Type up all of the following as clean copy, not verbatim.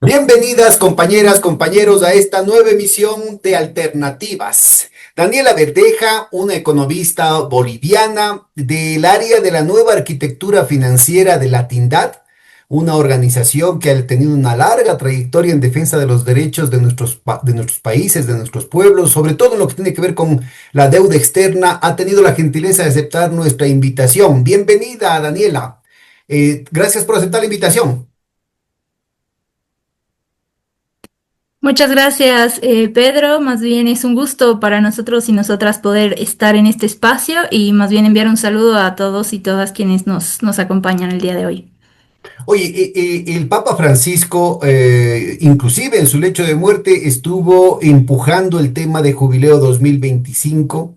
Bienvenidas compañeras, compañeros a esta nueva emisión de Alternativas. Daniela Verdeja, una economista boliviana del área de la nueva arquitectura financiera de Latindad, una organización que ha tenido una larga trayectoria en defensa de los derechos de nuestros países, de nuestros pueblos, sobre todo en lo que tiene que ver con la deuda externa, ha tenido la gentileza de aceptar nuestra invitación. Bienvenida, Daniela. Gracias por aceptar la invitación. Muchas gracias, Pedro. Más bien es un gusto para nosotros y nosotras poder estar en este espacio y más bien enviar un saludo a todos y todas quienes nos acompañan el día de hoy. Oye, el Papa Francisco, inclusive en su lecho de muerte, estuvo empujando el tema de Jubileo 2025,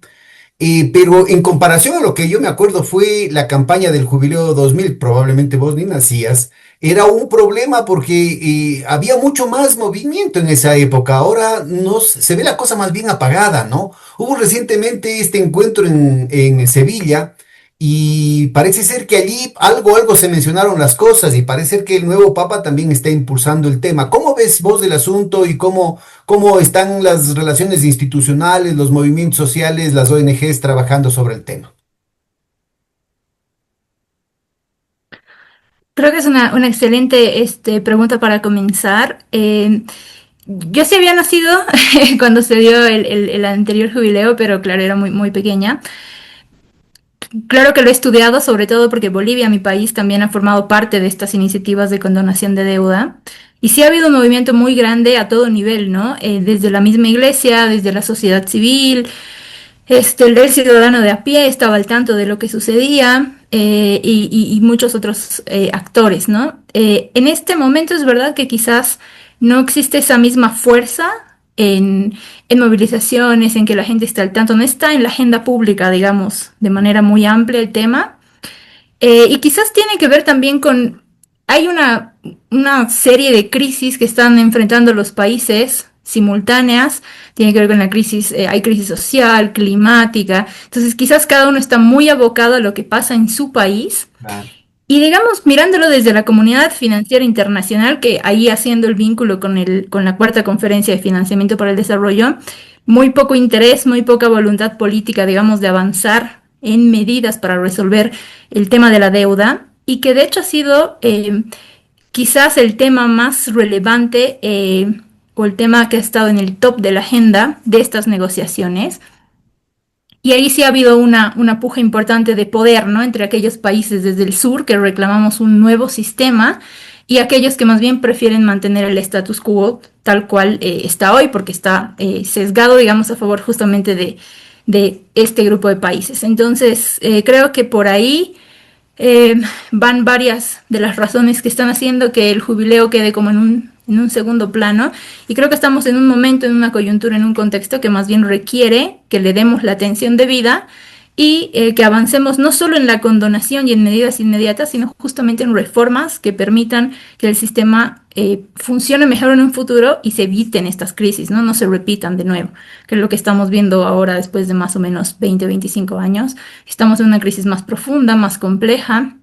pero en comparación a lo que yo me acuerdo fue la campaña del Jubileo 2000, probablemente vos ni nacías, era un problema porque había mucho más movimiento en esa época. Ahora se ve la cosa más bien apagada, ¿no? Hubo recientemente este encuentro en Sevilla. Y parece ser que allí algo se mencionaron las cosas y parece ser que el nuevo Papa también está impulsando el tema. ¿Cómo ves vos del asunto y cómo están las relaciones institucionales, los movimientos sociales, las ONGs trabajando sobre el tema? Creo que es una excelente pregunta para comenzar. Yo sí había nacido cuando se dio el anterior jubileo, pero claro, era muy pequeña. Claro que lo he estudiado, sobre todo porque Bolivia, mi país, también ha formado parte de estas iniciativas de condonación de deuda. Y sí ha habido un movimiento muy grande a todo nivel, ¿no? Desde la misma iglesia, desde la sociedad civil, el ciudadano de a pie estaba al tanto de lo que sucedía y muchos otros actores, ¿no? En este momento es verdad que quizás no existe esa misma fuerza en, en movilizaciones, en que la gente está al tanto, no está en la agenda pública, digamos, de manera muy amplia el tema. Y quizás tiene que ver también con, hay una serie de crisis que están enfrentando los países simultáneas, tiene que ver con la crisis, hay crisis social, climática, entonces quizás cada uno está muy abocado a lo que pasa en su país Claro. y digamos, mirándolo desde la comunidad financiera internacional, que ahí haciendo el vínculo con la cuarta conferencia de financiamiento para el desarrollo, muy poco interés, muy poca voluntad política, digamos, de avanzar en medidas para resolver el tema de la deuda y que de hecho ha sido quizás el tema más relevante o el tema que ha estado en el top de la agenda de estas negociaciones. Y ahí sí ha habido una puja importante de poder, ¿no? Entre aquellos países desde el sur que reclamamos un nuevo sistema y aquellos que más bien prefieren mantener el status quo tal cual está hoy, porque está sesgado, digamos, a favor justamente de este grupo de países. Entonces, creo que por ahí eh, van varias de las razones que están haciendo que el jubileo quede como en un segundo plano y creo que estamos en un momento, en una coyuntura, en un contexto que más bien requiere que le demos la atención debida y que avancemos no solo en la condonación y en medidas inmediatas, sino justamente en reformas que permitan que el sistema funcione mejor en un futuro y se eviten estas crisis, ¿no? No se repitan de nuevo, que es lo que estamos viendo ahora después de más o menos 20, 25 años. Estamos en una crisis más profunda, más compleja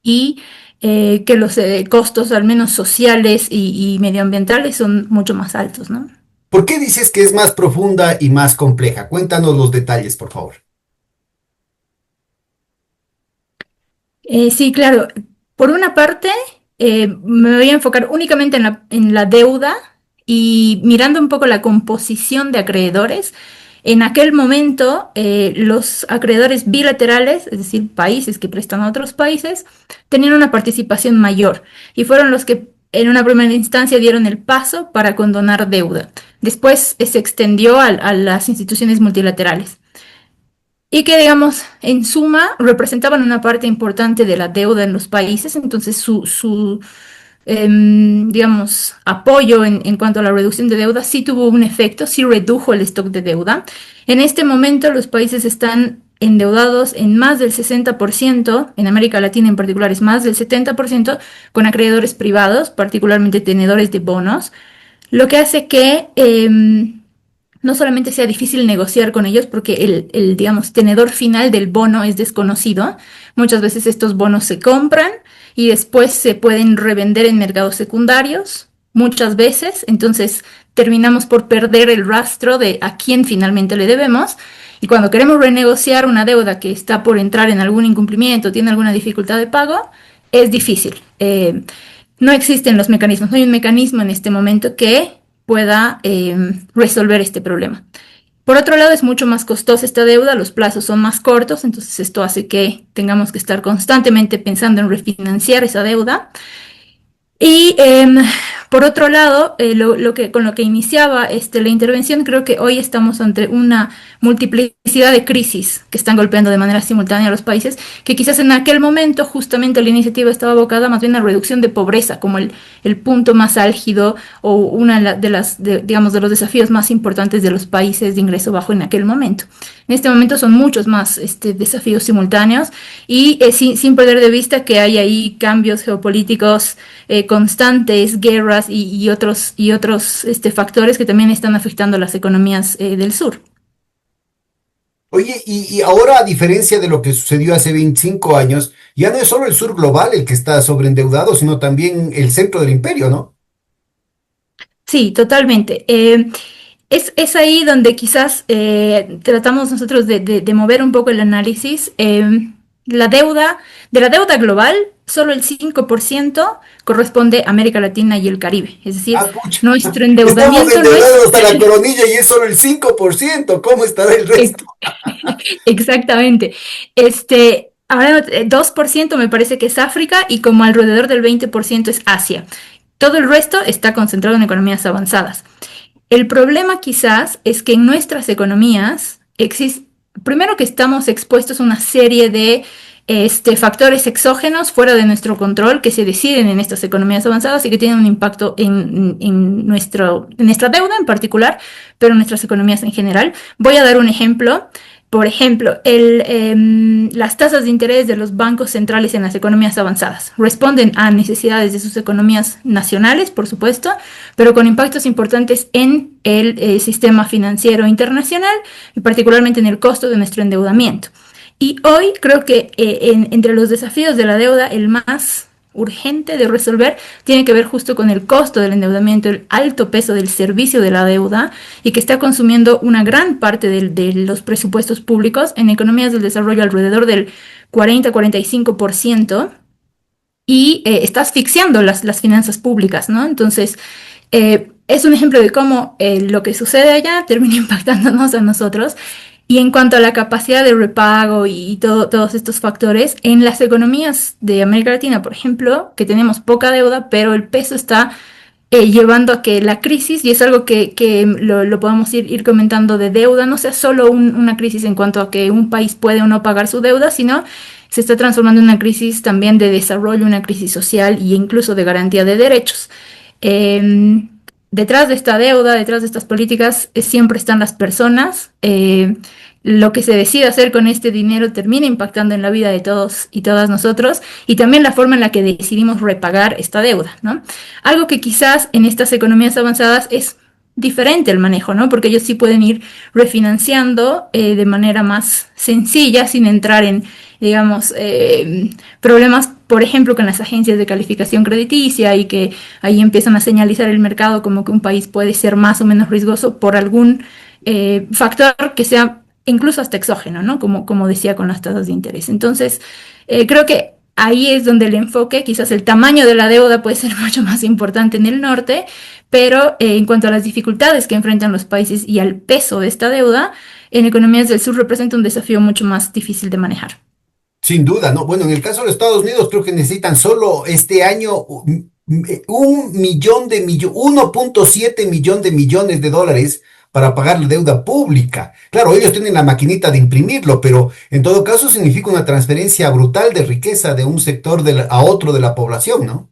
y que los costos, al menos sociales y medioambientales, son mucho más altos, ¿no? ¿Por qué dices que es más profunda y más compleja? Cuéntanos los detalles, por favor. Sí, claro. Por una parte, me voy a enfocar únicamente en la deuda y mirando un poco la composición de acreedores. En aquel momento, los acreedores bilaterales, es decir, países que prestan a otros países, tenían una participación mayor y fueron los que en una primera instancia dieron el paso para condonar deuda. Después se extendió a las instituciones multilaterales y que, digamos, en suma representaban una parte importante de la deuda en los países, entonces digamos, apoyo en cuanto a la reducción de deuda sí tuvo un efecto, sí redujo el stock de deuda. En este momento los países están endeudados en más del 60%, en América Latina en particular es más del 70%, con acreedores privados, particularmente tenedores de bonos, lo que hace que no solamente sea difícil negociar con ellos porque digamos, tenedor final del bono es desconocido. Muchas veces estos bonos se compran y después se pueden revender en mercados secundarios muchas veces, entonces terminamos por perder el rastro de a quién finalmente le debemos. Y cuando queremos renegociar una deuda que está por entrar en algún incumplimiento, tiene alguna dificultad de pago, es difícil. No existen los mecanismos, no hay un mecanismo en este momento que pueda resolver este problema. Por otro lado, es mucho más costosa esta deuda, los plazos son más cortos, entonces esto hace que tengamos que estar constantemente pensando en refinanciar esa deuda. Y por otro lado, con lo que iniciaba la intervención, creo que hoy estamos ante una multiplicidad de crisis que están golpeando de manera simultánea a los países, que quizás en aquel momento justamente la iniciativa estaba abocada más bien a reducción de pobreza, como el punto más álgido o una de las, digamos, de los desafíos más importantes de los países de ingreso bajo en aquel momento. En este momento son muchos más desafíos simultáneos y sin perder de vista que hay ahí cambios geopolíticos constantes, guerras y otros factores que también están afectando las economías del sur. Oye, y ahora, a diferencia de lo que sucedió hace 25 años, ya no es solo el sur global el que está sobreendeudado, sino también el centro del imperio, ¿no? Sí, totalmente. Es ahí donde quizás tratamos nosotros de mover un poco el análisis. La deuda, de la deuda global, solo el 5% corresponde a América Latina y el Caribe. Es decir, Ah, pucha, nuestro estamos endeudamiento no es endeudados hasta la coronilla y es solo el 5%. ¿Cómo estará el resto? exactamente. Ahora 2% me parece que es África y como alrededor del 20% es Asia. Todo el resto está concentrado en economías avanzadas. El problema quizás es que en nuestras economías existe, primero que estamos expuestos a una serie de factores exógenos fuera de nuestro control que se deciden en estas economías avanzadas y que tienen un impacto en nuestra deuda en particular, pero en nuestras economías en general. Voy a dar un ejemplo. Por ejemplo, las tasas de interés de los bancos centrales en las economías avanzadas responden a necesidades de sus economías nacionales, por supuesto, pero con impactos importantes en el sistema financiero internacional y particularmente en el costo de nuestro endeudamiento. Y hoy creo que entre los desafíos de la deuda, el más urgente de resolver tiene que ver justo con el costo del endeudamiento, el alto peso del servicio de la deuda y que está consumiendo una gran parte de los presupuestos públicos en economías del desarrollo alrededor del 40-45% y está asfixiando las finanzas públicas, ¿no? Entonces, es un ejemplo de cómo lo que sucede allá termina impactándonos a nosotros. Y en cuanto a la capacidad de repago y todos estos factores, en las economías de América Latina, por ejemplo, que tenemos poca deuda, pero el peso está llevando a que la crisis, y es algo que lo podemos ir comentando de deuda, no sea solo una crisis en cuanto a que un país puede o no pagar su deuda, sino se está transformando en una crisis también de desarrollo, una crisis social e incluso de garantía de derechos. Detrás de esta deuda, detrás de estas políticas, siempre están las personas. Lo que se decide hacer con este dinero termina impactando en la vida de todos y todas nosotros y también la forma en la que decidimos repagar esta deuda, ¿no? Algo que quizás en estas economías avanzadas es diferente el manejo, ¿no? Porque ellos sí pueden ir refinanciando de manera más sencilla sin entrar en, digamos, problemas, por ejemplo, con las agencias de calificación crediticia y que ahí empiezan a señalizar el mercado como que un país puede ser más o menos riesgoso por algún factor que sea incluso hasta exógeno, ¿no? Como decía con las tasas de interés. Entonces, creo que ahí es donde el enfoque, quizás el tamaño de la deuda puede ser mucho más importante en el norte, pero en cuanto a las dificultades que enfrentan los países y al peso de esta deuda, en economías del sur representa un desafío mucho más difícil de manejar. Sin duda, ¿no? Bueno, en el caso de los Estados Unidos, creo que necesitan solo este año 1.7 millón de millones de dólares para pagar la deuda pública. Claro, ellos tienen la maquinita de imprimirlo, pero en todo caso significa una transferencia brutal de riqueza de un sector a otro de la población, ¿no?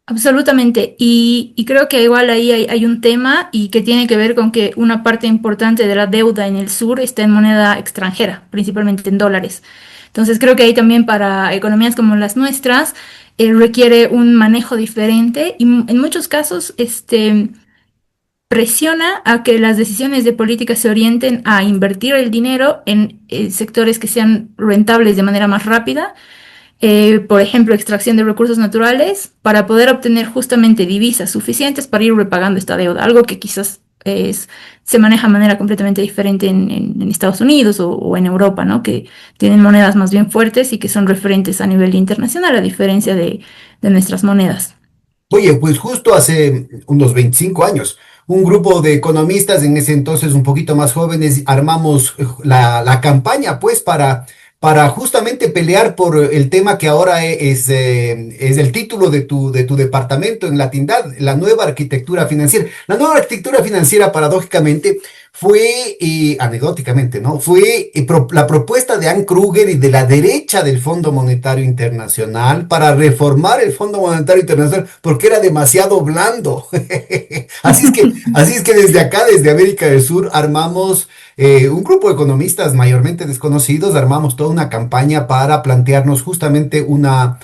Absolutamente. Y creo que igual ahí hay un tema y que tiene que ver con que una parte importante de la deuda en el sur está en moneda extranjera, principalmente en dólares. Entonces creo que ahí también para economías como las nuestras requiere un manejo diferente y en muchos casos presiona a que las decisiones de política se orienten a invertir el dinero en sectores que sean rentables de manera más rápida por ejemplo, extracción de recursos naturales, para poder obtener justamente divisas suficientes para ir repagando esta deuda, algo que quizás se maneja de manera completamente diferente en Estados Unidos o en Europa, ¿no? Que tienen monedas más bien fuertes y que son referentes a nivel internacional, a diferencia de nuestras monedas. Oye, pues justo hace unos 25 años, un grupo de economistas, en ese entonces un poquito más jóvenes, armamos la campaña, pues, para justamente pelear por el tema que ahora es el título de tu departamento en Latindad, la nueva arquitectura financiera. La nueva arquitectura financiera, paradójicamente, fue, anecdóticamente, ¿no? Fue la propuesta de Ann Kruger y de la derecha del Fondo Monetario Internacional para reformar el Fondo Monetario Internacional porque era demasiado blando. Así es que desde acá, desde América del Sur, armamos un grupo de economistas mayormente desconocidos, armamos toda una campaña para plantearnos justamente una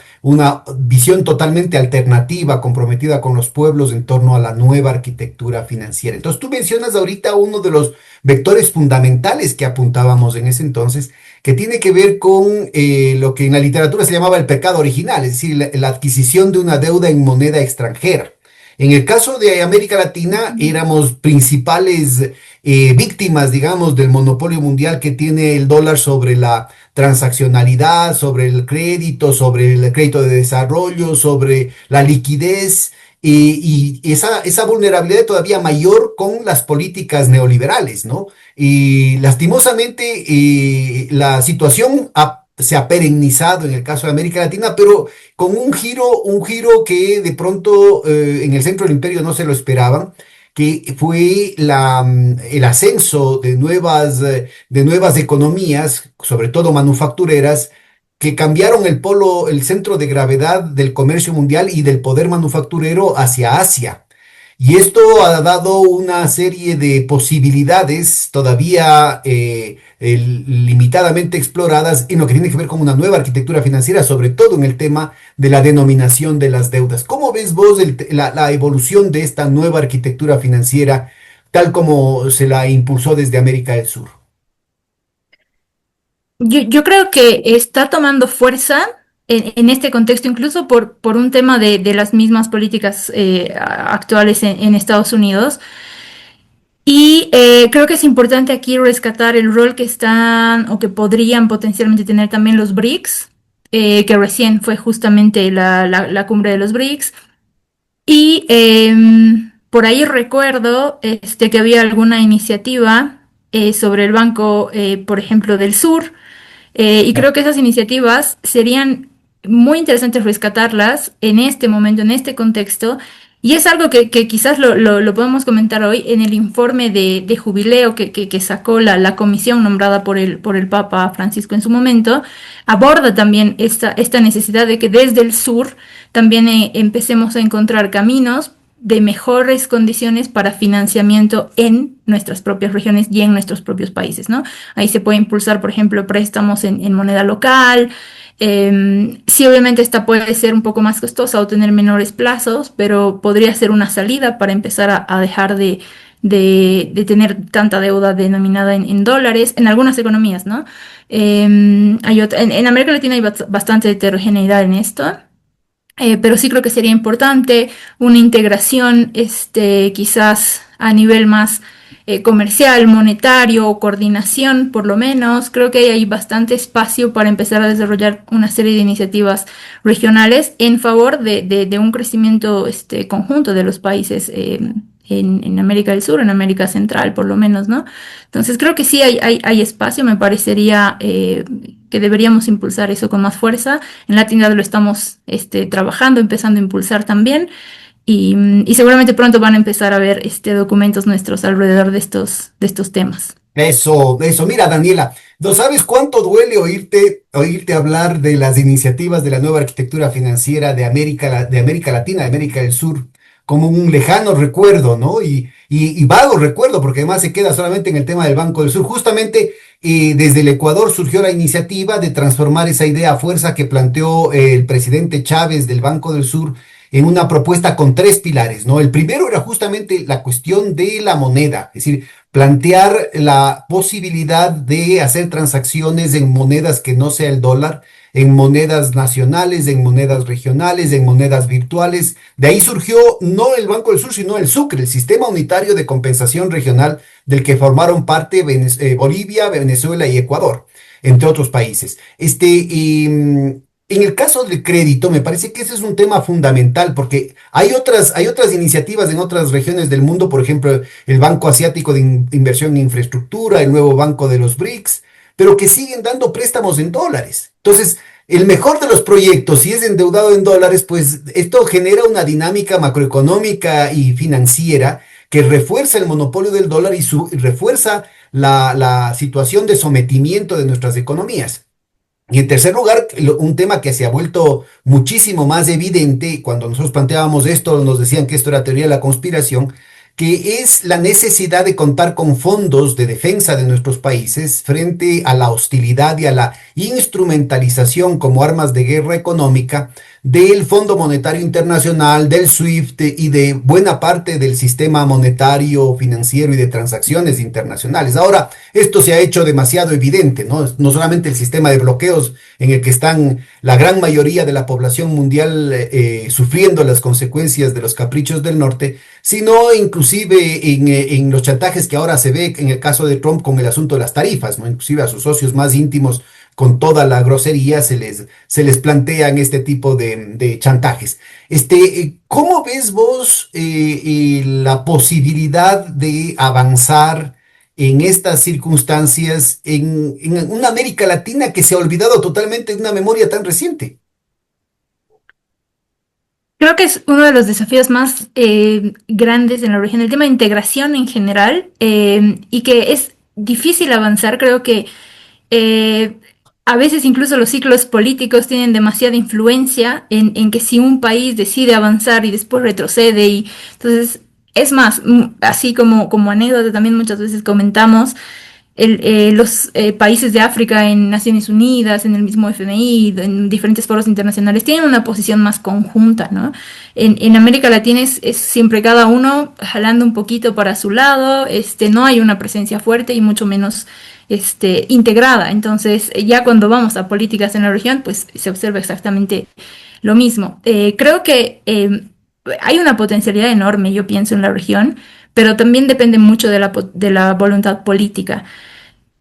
visión totalmente alternativa, comprometida con los pueblos en torno a la nueva arquitectura financiera. Entonces, tú mencionas ahorita uno de los vectores fundamentales que apuntábamos en ese entonces, que tiene que ver con lo que en la literatura se llamaba el pecado original, es decir, la adquisición de una deuda en moneda extranjera. En el caso de América Latina, éramos principales víctimas, digamos, del monopolio mundial que tiene el dólar sobre la transaccionalidad, sobre el crédito de desarrollo, sobre la liquidez y esa vulnerabilidad todavía mayor con las políticas neoliberales, ¿no? Y lastimosamente la situación se ha perennizado en el caso de América Latina, pero con un giro que de pronto en el centro del imperio no se lo esperaban, que fue el ascenso de nuevas economías, sobre todo manufactureras, que cambiaron el centro de gravedad del comercio mundial y del poder manufacturero hacia Asia. Y esto ha dado una serie de posibilidades todavía limitadamente exploradas en lo que tiene que ver con una nueva arquitectura financiera, sobre todo en el tema de la denominación de las deudas. ¿Cómo ves vos la evolución de esta nueva arquitectura financiera tal como se la impulsó desde América del Sur? Yo creo que está tomando fuerza en este contexto, incluso por un tema de las mismas políticas actuales en Estados Unidos. Y creo que es importante aquí rescatar el rol que están o que podrían potencialmente tener también los BRICS, que recién fue justamente la cumbre de los BRICS. Y por ahí recuerdo que había alguna iniciativa sobre el Banco, por ejemplo, del Sur, y creo que esas iniciativas serían muy interesantes rescatarlas en este momento, en este contexto. Y es algo que quizás lo podemos comentar hoy en el informe de jubileo que sacó la comisión nombrada por el Papa Francisco en su momento. Aborda también esta necesidad de que desde el sur también empecemos a encontrar caminos de mejores condiciones para financiamiento en nuestras propias regiones y en nuestros propios países, ¿no? Ahí se puede impulsar, por ejemplo, préstamos en moneda local. Sí, obviamente esta puede ser un poco más costosa o tener menores plazos, pero podría ser una salida para empezar a dejar de tener tanta deuda denominada en dólares en algunas economías, ¿no? En América Latina hay bastante heterogeneidad en esto. Pero sí creo que sería importante una integración, quizás a nivel más comercial, monetario o coordinación, por lo menos. Creo que hay bastante espacio para empezar a desarrollar una serie de iniciativas regionales en favor de un crecimiento conjunto de los países en América del Sur, en América Central, por lo menos, ¿no? Entonces creo que sí hay espacio, me parecería que deberíamos impulsar eso con más fuerza. En Latindad lo estamos trabajando, empezando a impulsar también. Y seguramente pronto van a empezar a ver documentos nuestros alrededor de estos temas. Eso. Mira, Daniela, ¿no sabes cuánto duele oírte hablar de las iniciativas de la nueva arquitectura financiera de América Latina, de América del Sur, como un lejano recuerdo, ¿no? Y vago recuerdo, porque además se queda solamente en el tema del Banco del Sur. Justamente desde el Ecuador surgió la iniciativa de transformar esa idea a fuerza que planteó el presidente Chávez del Banco del Sur en una propuesta con tres pilares, ¿no? El primero era justamente la cuestión de la moneda, es decir, plantear la posibilidad de hacer transacciones en monedas que no sea el dólar, en monedas nacionales, en monedas regionales, en monedas virtuales. De ahí surgió no el Banco del Sur, sino el Sucre, el Sistema Unitario de Compensación Regional, del que formaron parte Bolivia, Venezuela y Ecuador, entre otros países. En el caso del crédito, me parece que ese es un tema fundamental porque hay otras iniciativas en otras regiones del mundo, por ejemplo, el Banco Asiático de Inversión en Infraestructura, el nuevo Banco de los BRICS, pero que siguen dando préstamos en dólares. Entonces, el mejor de los proyectos, si es endeudado en dólares, pues esto genera una dinámica macroeconómica y financiera que refuerza el monopolio del dólar y refuerza la situación de sometimiento de nuestras economías. Y en tercer lugar, un tema que se ha vuelto muchísimo más evidente, cuando nosotros planteábamos esto, nos decían que esto era teoría de la conspiración, que es la necesidad de contar con fondos de defensa de nuestros países frente a la hostilidad y a la instrumentalización como armas de guerra económica del Fondo Monetario Internacional, del SWIFT y de buena parte del sistema monetario, financiero y de transacciones internacionales. Ahora, esto se ha hecho demasiado evidente, ¿no? No solamente el sistema de bloqueos en el que están la gran mayoría de la población mundial sufriendo las consecuencias de los caprichos del norte, sino inclusive en los chantajes que ahora se ve en el caso de Trump con el asunto de las tarifas, ¿no? Inclusive a sus socios más íntimos con toda la grosería se les plantean este tipo de chantajes. ¿Cómo ves vos la posibilidad de avanzar en estas circunstancias en una América Latina que se ha olvidado totalmente de una memoria tan reciente? Creo que es uno de los desafíos más grandes en la región, el tema de integración en general, y que es difícil avanzar. Creo que eh, a veces incluso los ciclos políticos tienen demasiada influencia en que si un país decide avanzar y después retrocede, y entonces es más, así como anécdota también muchas veces comentamos los países de África en Naciones Unidas, en el mismo FMI, en diferentes foros internacionales, tienen una posición más conjunta, ¿no? En América Latina es siempre cada uno jalando un poquito para su lado, no hay una presencia fuerte y mucho menos integrada. Entonces, ya cuando vamos a políticas en la región, pues se observa exactamente lo mismo. Creo que hay una potencialidad enorme, yo pienso, en la región, pero también depende mucho de la voluntad política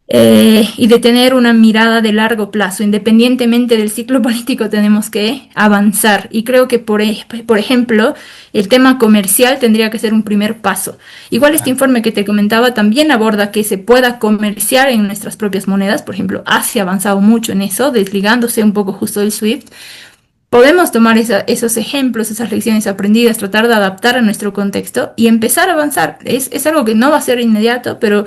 y de tener una mirada de largo plazo. Independientemente del ciclo político, tenemos que avanzar. Y creo que, por ejemplo, el tema comercial tendría que ser un primer paso. Igual este informe que te comentaba también aborda que se pueda comerciar en nuestras propias monedas. Por ejemplo, Asia ha avanzado mucho en eso, desligándose un poco justo del SWIFT. Podemos tomar esos ejemplos, esas lecciones aprendidas, tratar de adaptar a nuestro contexto y empezar a avanzar. Es algo que no va a ser inmediato, pero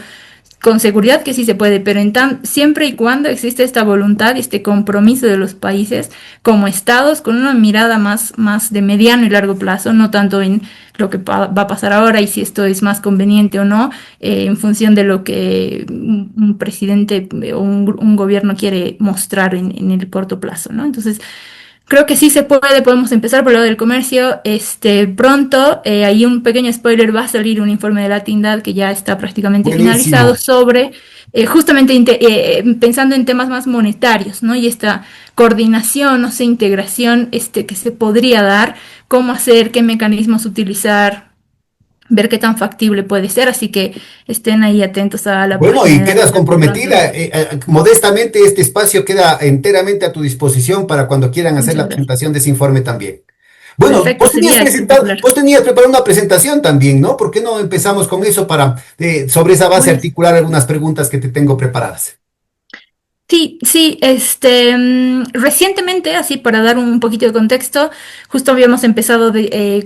con seguridad que sí se puede, pero siempre y cuando existe esta voluntad y este compromiso de los países como estados con una mirada más de mediano y largo plazo, no tanto en lo que va a pasar ahora y si esto es más conveniente o no, en función de lo que un presidente o un gobierno quiere mostrar en el corto plazo, ¿no? Entonces, creo que sí se puede, podemos empezar por lo del comercio. Pronto, hay un pequeño spoiler, va a salir un informe de la Tindad que ya está prácticamente finalizado Buenísimo. sobre, justamente pensando en temas más monetarios, ¿no? Y esta coordinación, no sé, integración, que se podría dar, cómo hacer, qué mecanismos utilizar, ver qué tan factible puede ser, así que estén ahí atentos a la Bueno, página y de la quedas Tindad que pronto. comprometida. Modestamente, este espacio queda enteramente a tu disposición para cuando quieran hacer Muchas la gracias. presentación de ese informe también. Bueno, Perfecto, sería espectacular. vos tenías preparado una presentación también, ¿no? ¿Por qué no empezamos con eso para, sobre esa base, Bueno, articular algunas preguntas que te tengo preparadas? sí, sí, recientemente, así para dar un poquito de contexto, justo habíamos empezado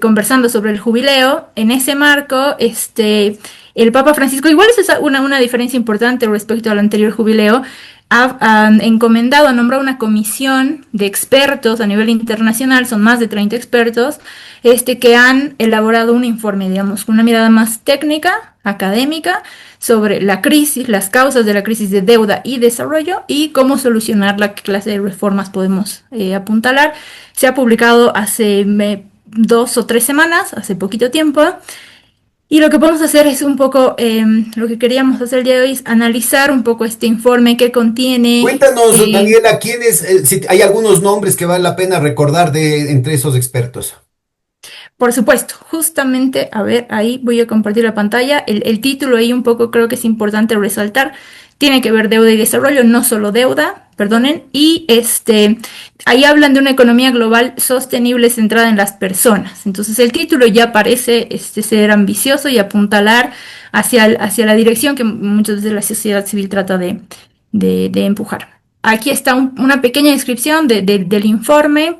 conversando sobre el jubileo. En ese marco, el Papa Francisco, igual eso es una diferencia importante respecto al anterior jubileo, ha encomendado, ha nombrado una comisión de expertos a nivel internacional, son más de 30 expertos, que han elaborado un informe, digamos, con una mirada más técnica, académica, sobre la crisis, las causas de la crisis de deuda y desarrollo y cómo solucionarla, qué clase de reformas podemos apuntalar. Se ha publicado hace 2 o 3 semanas, hace poquito tiempo, Y lo que podemos hacer es un poco, lo que queríamos hacer el día de hoy es analizar un poco este informe que contiene. Cuéntanos, Daniela, ¿quiénes, si hay algunos nombres que vale la pena recordar entre esos expertos? Por supuesto, justamente, a ver, ahí voy a compartir la pantalla. El título ahí un poco creo que es importante resaltar. Tiene que ver deuda y desarrollo, no solo deuda, perdonen. Y ahí hablan de una economía global sostenible centrada en las personas. Entonces el título ya parece ser ambicioso y apuntalar hacia la dirección que muchas veces la sociedad civil trata de empujar. Aquí está una pequeña descripción del informe.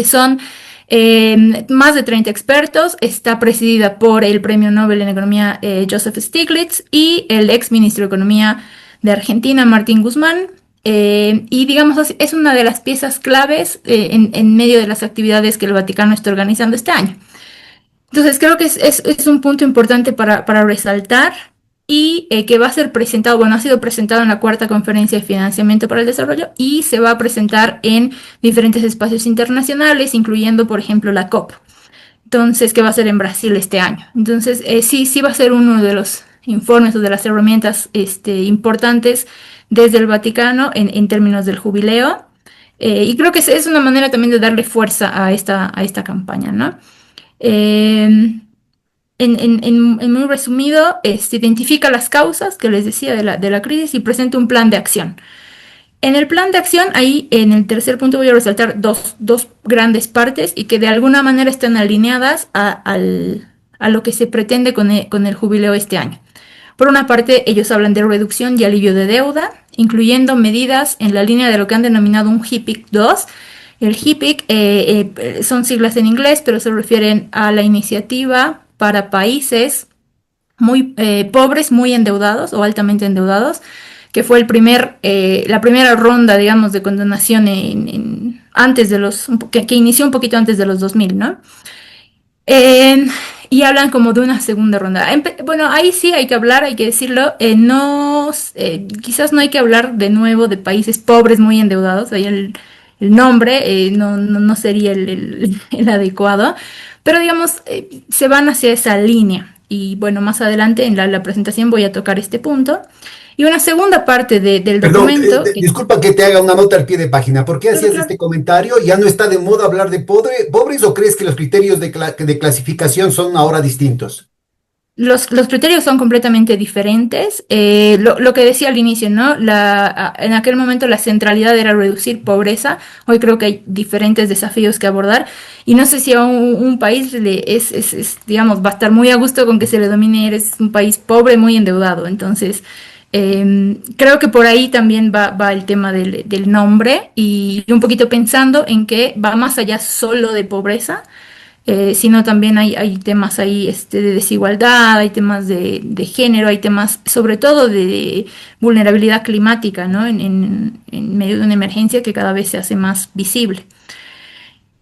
Son más de 30 expertos, está presidida por el Premio Nobel en Economía Joseph Stiglitz y el ex ministro de Economía de Argentina, Martín Guzmán. Y digamos así, es una de las piezas claves en medio de las actividades que el Vaticano está organizando este año. Entonces creo que es un punto importante para resaltar y que va a ser presentado, bueno, ha sido presentado en la cuarta conferencia de financiamiento para el desarrollo y se va a presentar en diferentes espacios internacionales, incluyendo, por ejemplo, la COP. Entonces, que va a ser en Brasil este año. Entonces, sí va a ser uno de los informes o de las herramientas importantes desde el Vaticano en términos del jubileo. Y creo que es una manera también de darle fuerza a esta campaña, ¿no? En muy resumido, identifica las causas que les decía de la crisis y presenta un plan de acción. En el plan de acción, ahí en el tercer punto voy a resaltar dos grandes partes y que de alguna manera están alineadas a lo que se pretende con el jubileo este año. Por una parte, ellos hablan de reducción y alivio de deuda, incluyendo medidas en la línea de lo que han denominado un HIPIC 2. El HIPIC son siglas en inglés, pero se refieren a la iniciativa para países muy pobres, muy endeudados o altamente endeudados, que fue la primera ronda, digamos, de condonación antes de que inició un poquito antes de los 2000, ¿no? Y hablan como de una segunda ronda. Bueno, ahí sí hay que hablar, hay que decirlo. Quizás no hay que hablar de nuevo de países pobres muy endeudados. Ahí el nombre no sería el adecuado. Pero digamos, se van hacia esa línea. Y bueno, más adelante en la presentación voy a tocar este punto. Y una segunda parte del Perdón, documento. disculpa que te haga una nota al pie de página. ¿Por qué Claro, hacías claro. este comentario? ¿Ya no está de moda hablar de pobres o crees que los criterios de clasificación son ahora distintos? Los criterios son completamente diferentes. Lo que decía al inicio, ¿no? En aquel momento la centralidad era reducir pobreza. Hoy creo que hay diferentes desafíos que abordar. Y no sé si a un país digamos, va a estar muy a gusto con que se le domine, eres un país pobre, muy endeudado. Entonces, creo que por ahí también va el tema del nombre y un poquito pensando en que va más allá solo de pobreza, sino también hay temas ahí de desigualdad, hay temas de género, hay temas sobre todo de vulnerabilidad climática, ¿no? En medio de una emergencia que cada vez se hace más visible.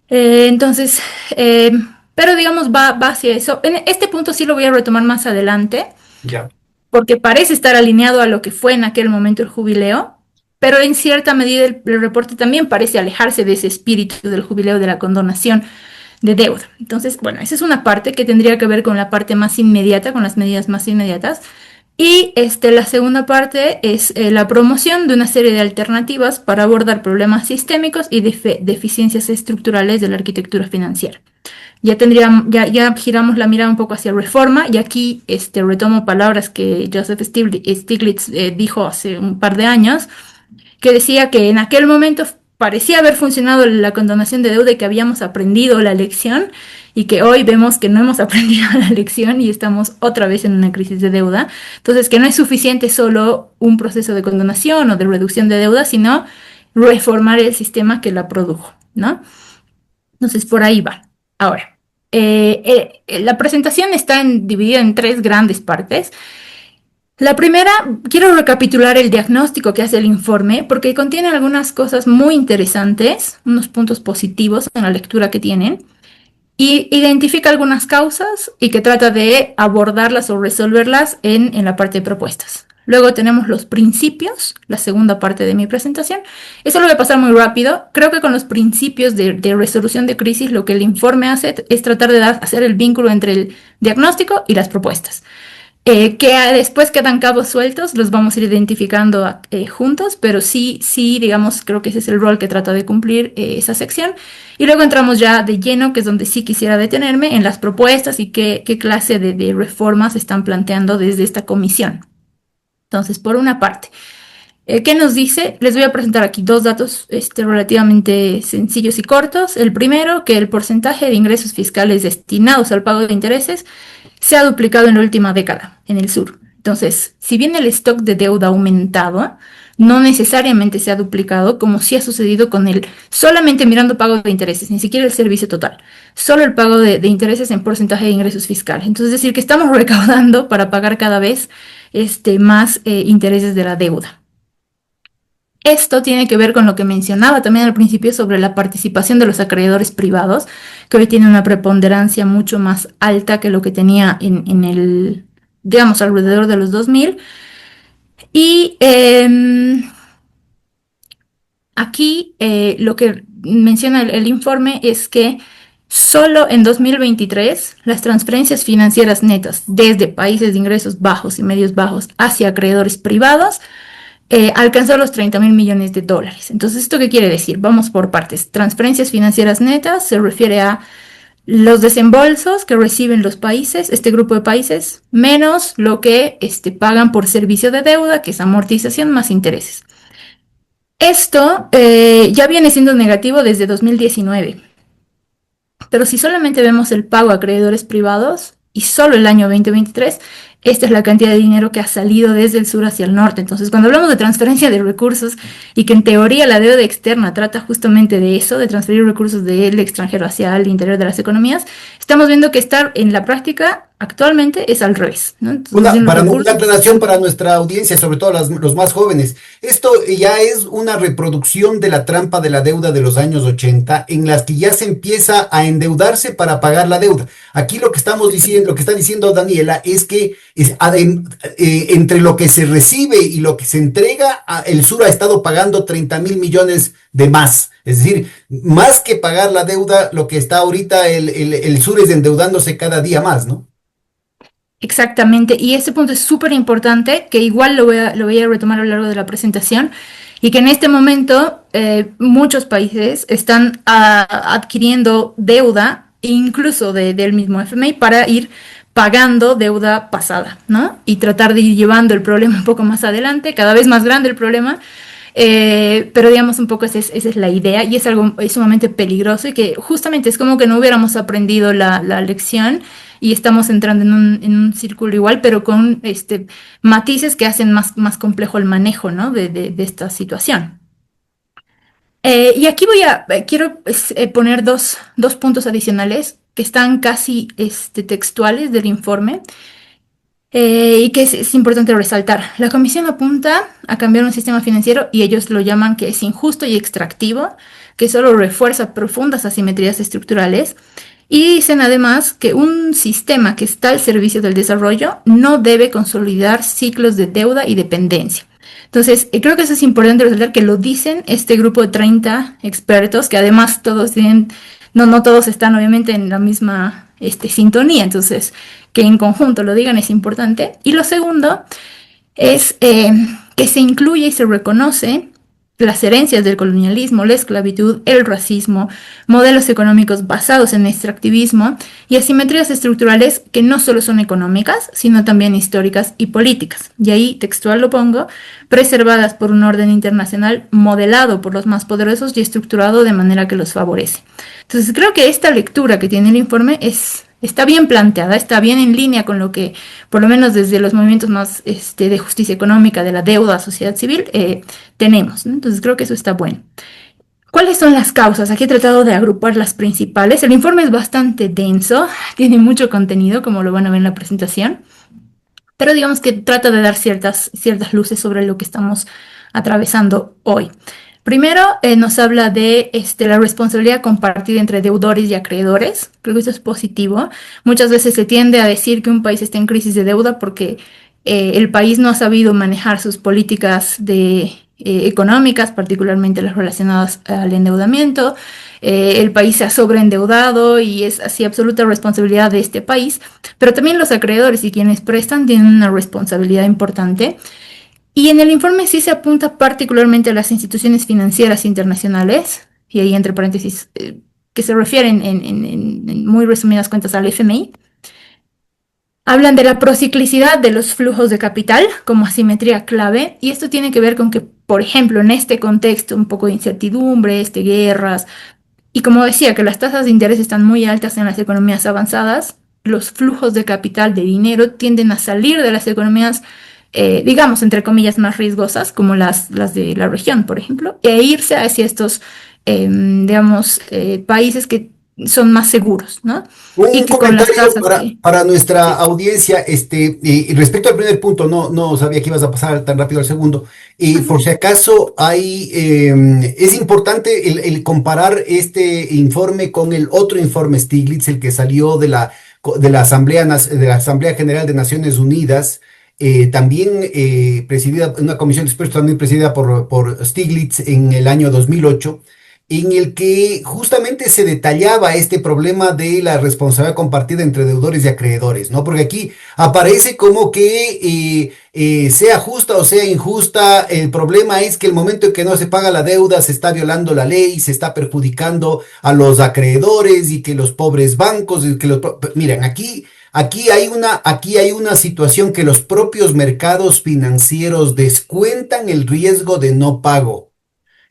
Entonces, pero digamos va hacia eso. En este punto sí lo voy a retomar más adelante, Ya. porque parece estar alineado a lo que fue en aquel momento el jubileo, pero en cierta medida el reporte también parece alejarse de ese espíritu del jubileo, de la condonación de deuda. Entonces, bueno, esa es una parte que tendría que ver con la parte más inmediata, con las medidas más inmediatas. Y la segunda parte es la promoción de una serie de alternativas para abordar problemas sistémicos y deficiencias estructurales de la arquitectura financiera. Ya giramos la mirada un poco hacia reforma y aquí retomo palabras que Joseph Stiglitz dijo hace un par de años, que decía que en aquel momento parecía haber funcionado la condonación de deuda y que habíamos aprendido la lección y que hoy vemos que no hemos aprendido la lección y estamos otra vez en una crisis de deuda. Entonces, que no es suficiente solo un proceso de condonación o de reducción de deuda, sino reformar el sistema que la produjo, ¿no? Entonces, por ahí va. Ahora, la presentación está dividida en tres grandes partes. La primera, quiero recapitular el diagnóstico que hace el informe porque contiene algunas cosas muy interesantes, unos puntos positivos en la lectura que tienen, y identifica algunas causas y que trata de abordarlas o resolverlas en la parte de propuestas. Luego tenemos los principios, la segunda parte de mi presentación. Eso lo voy a pasar muy rápido. Creo que con los principios de resolución de crisis, lo que el informe hace es tratar de hacer el vínculo entre el diagnóstico y las propuestas. Que después quedan cabos sueltos, los vamos a ir identificando juntos, pero sí, digamos, creo que ese es el rol que trata de cumplir esa sección. Y luego entramos ya de lleno, que es donde sí quisiera detenerme, en las propuestas y qué clase de reformas están planteando desde esta comisión. Entonces, por una parte, ¿qué nos dice? Les voy a presentar aquí dos datos relativamente sencillos y cortos. El primero, que el porcentaje de ingresos fiscales destinados al pago de intereses se ha duplicado en la última década en el sur. Entonces, si bien el stock de deuda ha aumentado, no necesariamente se ha duplicado como sí ha sucedido con el solamente mirando pago de intereses, ni siquiera el servicio total, solo el pago de intereses en porcentaje de ingresos fiscales. Entonces, es decir, que estamos recaudando para pagar cada vez más intereses de la deuda. Esto tiene que ver con lo que mencionaba también al principio sobre la participación de los acreedores privados, que hoy tiene una preponderancia mucho más alta que lo que tenía en el, digamos, alrededor de los 2000. Y aquí lo que menciona el informe es que solo en 2023 las transferencias financieras netas desde países de ingresos bajos y medios bajos hacia acreedores privados alcanzó los 30.000 millones de dólares. Entonces, ¿esto qué quiere decir? Vamos por partes. Transferencias financieras netas se refiere a los desembolsos que reciben los países, este grupo de países, menos lo que pagan por servicio de deuda, que es amortización más intereses. Esto ya viene siendo negativo desde 2019. Pero si solamente vemos el pago a acreedores privados y solo el año 2023, esta es la cantidad de dinero que ha salido desde el sur hacia el norte. Entonces, cuando hablamos de transferencia de recursos y que en teoría la deuda externa trata justamente de eso, de transferir recursos del extranjero hacia el interior de las economías, estamos viendo que estar en la práctica actualmente es al revés, ¿no? Entonces, Una aclaración para nuestra audiencia, sobre todo los más jóvenes. Esto ya es una reproducción de la trampa de la deuda de los años 80, en las que ya se empieza a endeudarse para pagar la deuda. Aquí lo que estamos diciendo, lo que está diciendo Daniela, es que entre lo que se recibe y lo que se entrega, el sur ha estado pagando 30.000 millones de más. Es decir, más que pagar la deuda, lo que está ahorita el sur es endeudándose cada día más, ¿no? Exactamente, y este punto es súper importante, que igual lo voy a retomar a lo largo de la presentación, y que en este momento muchos países están adquiriendo deuda, incluso del mismo FMI, para ir pagando deuda pasada, ¿no? Y tratar de ir llevando el problema un poco más adelante, cada vez más grande el problema, pero digamos un poco esa es la idea, y es algo sumamente peligroso, y que justamente es como que no hubiéramos aprendido la lección, y estamos entrando en un círculo igual, pero con matices que hacen más complejo el manejo, ¿no? de esta situación. Y aquí quiero poner dos puntos adicionales que están casi textuales del informe, y que es importante resaltar. La Comisión apunta a cambiar un sistema financiero, y ellos lo llaman que es injusto y extractivo, que solo refuerza profundas asimetrías estructurales. Y dicen además que un sistema que está al servicio del desarrollo no debe consolidar ciclos de deuda y dependencia. Entonces, creo que eso es importante resaltar, que lo dicen este grupo de 30 expertos, que además todos tienen, no todos están obviamente en la misma sintonía, entonces que en conjunto lo digan es importante. Y lo segundo es que se incluye y se reconoce las herencias del colonialismo, la esclavitud, el racismo, modelos económicos basados en extractivismo y asimetrías estructurales que no solo son económicas, sino también históricas y políticas. Y ahí textual lo pongo, preservadas por un orden internacional modelado por los más poderosos y estructurado de manera que los favorece. Entonces creo que esta lectura que tiene el informe está bien planteada, está bien en línea con lo que, por lo menos desde los movimientos más de justicia económica, de la deuda, sociedad civil, tenemos, ¿no? Entonces creo que eso está bueno. ¿Cuáles son las causas? Aquí he tratado de agrupar las principales. El informe es bastante denso, tiene mucho contenido, como lo van a ver en la presentación, pero digamos que trata de dar ciertas luces sobre lo que estamos atravesando hoy. Primero, nos habla de la responsabilidad compartida entre deudores y acreedores. Creo que eso es positivo. Muchas veces se tiende a decir que un país está en crisis de deuda porque El país no ha sabido manejar sus políticas económicas, particularmente las relacionadas al endeudamiento. El país se ha sobreendeudado y es así absoluta responsabilidad de este país, pero también los acreedores y quienes prestan tienen una responsabilidad importante. Y en el informe sí se apunta particularmente a las instituciones financieras internacionales, y ahí entre paréntesis, que se refieren en muy resumidas cuentas al FMI. Hablan de la prociclicidad de los flujos de capital como asimetría clave, y esto tiene que ver con que, por ejemplo, en este contexto un poco de incertidumbre, guerras, y como decía, que las tasas de interés están muy altas en las economías avanzadas, los flujos de capital, de dinero, tienden a salir de las economías, digamos, entre comillas, más riesgosas, como las de la región, por ejemplo, e irse hacia estos, digamos, países que son más seguros, ¿no? Y Un que con las comentario tasas que... para nuestra Sí. audiencia, y respecto al primer punto, no sabía que ibas a pasar tan rápido al segundo. Y por Ujú. si acaso es importante el comparar este informe con el otro informe Stiglitz, el que salió de la de la Asamblea General de Naciones Unidas, también presidida, una comisión de expertos también presidida por Stiglitz en el año 2008, en el que justamente se detallaba este problema de la responsabilidad compartida entre deudores y acreedores, ¿no? Porque aquí aparece como que sea justa o sea injusta, el problema es que el momento en que no se paga la deuda se está violando la ley, se está perjudicando a los acreedores y que los pobres bancos, y que miren, aquí hay una situación que los propios mercados financieros descuentan el riesgo de no pago.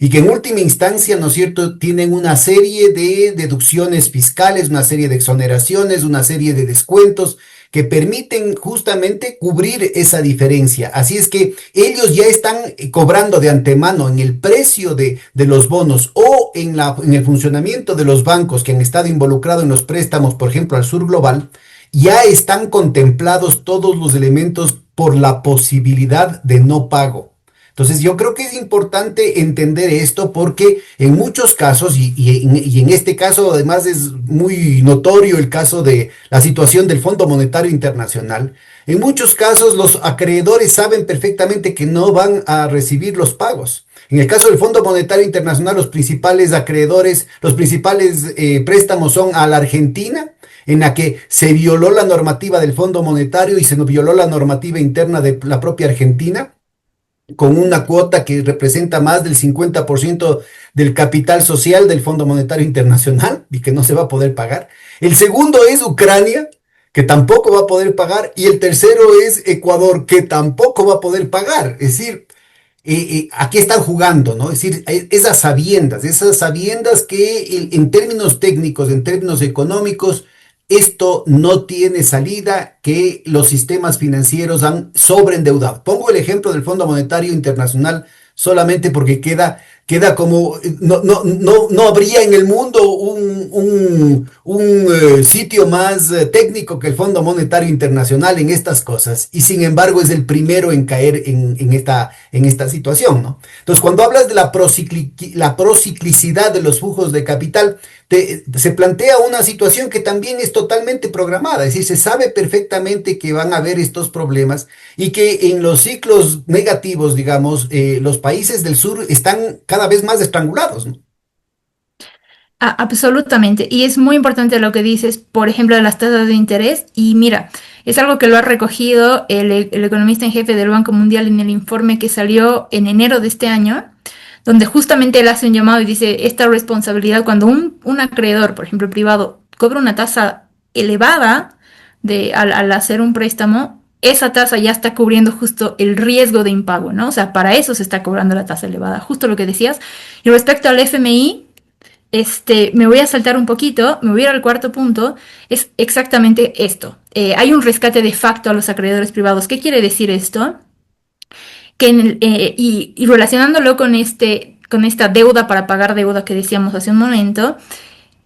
Y que en última instancia, ¿no es cierto?, tienen una serie de deducciones fiscales, una serie de exoneraciones, una serie de descuentos que permiten justamente cubrir esa diferencia. Así es que ellos ya están cobrando de antemano en el precio de los bonos o en el funcionamiento de los bancos que han estado involucrados en los préstamos, por ejemplo, al sur global, ya están contemplados todos los elementos por la posibilidad de no pago. Entonces yo creo que es importante entender esto porque en muchos casos, y en este caso además es muy notorio el caso de la situación del Fondo Monetario Internacional, en muchos casos los acreedores saben perfectamente que no van a recibir los pagos. En el caso del Fondo Monetario Internacional, los principales acreedores, los principales préstamos son a la Argentina, en la que se violó la normativa del Fondo Monetario y se violó la normativa interna de la propia Argentina con una cuota que representa más del 50% del capital social del Fondo Monetario Internacional y que no se va a poder pagar. El segundo es Ucrania, que tampoco va a poder pagar. Y el tercero es Ecuador, que tampoco va a poder pagar. Es decir, aquí están jugando, ¿no? Es decir, esas sabiendas que en términos técnicos, en términos económicos, esto no tiene salida, que los sistemas financieros han sobreendeudado. Pongo el ejemplo del Fondo Monetario Internacional solamente porque queda como, no habría en el mundo un sitio más técnico que el Fondo Monetario Internacional en estas cosas, y sin embargo es el primero en caer en esta situación, ¿no? Entonces, cuando hablas de la prociclicidad de los flujos de capital, se plantea una situación que también es totalmente programada, es decir, se sabe perfectamente que van a haber estos problemas y que en los ciclos negativos, digamos, los países del sur están cada vez más estrangulados, ¿no? Absolutamente. Y es muy importante lo que dices, por ejemplo, de las tasas de interés. Y mira, es algo que lo ha recogido el economista en jefe del Banco Mundial en el informe que salió en enero de este año, donde justamente él hace un llamado y dice, esta responsabilidad, cuando un acreedor, por ejemplo, privado, cobra una tasa elevada al hacer un préstamo, esa tasa ya está cubriendo justo el riesgo de impago, ¿no? O sea, para eso se está cobrando la tasa elevada, justo lo que decías. Y respecto al FMI, me voy a saltar un poquito, me voy a ir al cuarto punto, es exactamente esto. Hay un rescate de facto a los acreedores privados. ¿Qué quiere decir esto? Y relacionándolo con esta deuda para pagar deuda que decíamos hace un momento,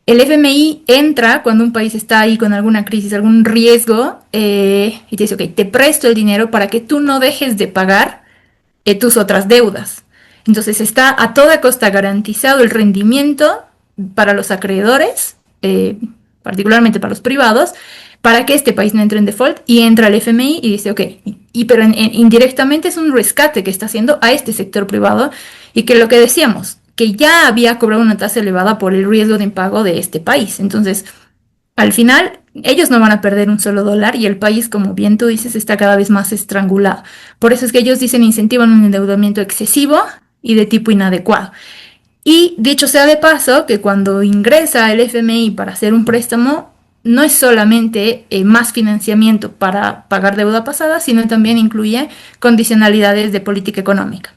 el FMI entra cuando un país está ahí con alguna crisis, algún riesgo, y te dice, ok, te presto el dinero para que tú no dejes de pagar tus otras deudas. Entonces está a toda costa garantizado el rendimiento para los acreedores, particularmente para los privados, para que este país no entre en default, y entra el FMI y dice, ok, pero indirectamente es un rescate que está haciendo a este sector privado, y que lo que decíamos, que ya había cobrado una tasa elevada por el riesgo de impago de este país. Entonces, al final, ellos no van a perder un solo dólar, y el país, como bien tú dices, está cada vez más estrangulado. Por eso es que ellos dicen incentivan un endeudamiento excesivo y de tipo inadecuado. Y dicho sea de paso, que cuando ingresa el FMI para hacer un préstamo, no es solamente más financiamiento para pagar deuda pasada, sino también incluye condicionalidades de política económica.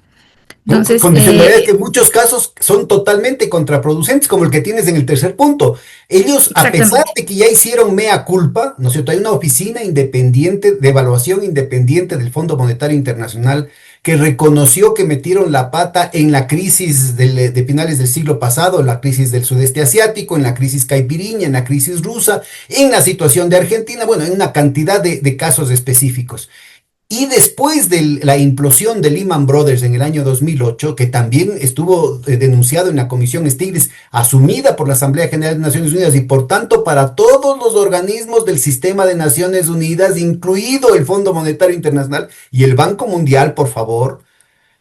Entonces, Condicionalidades que en muchos casos son totalmente contraproducentes, como el que tienes en el tercer punto. Ellos, a pesar exactamente. de que ya hicieron mea culpa, ¿no es cierto? Hay una oficina independiente, de evaluación independiente del Fondo Monetario Internacional, que reconoció que metieron la pata en la crisis de finales del siglo pasado, en la crisis del sudeste asiático, en la crisis caipiriña, en la crisis rusa, en la situación de Argentina, bueno, en una cantidad de casos específicos. Y después de la implosión de Lehman Brothers en el año 2008, que también estuvo denunciado en la Comisión Stiglitz, asumida por la Asamblea General de Naciones Unidas y por tanto para todos los organismos del sistema de Naciones Unidas, incluido el Fondo Monetario Internacional y el Banco Mundial, por favor,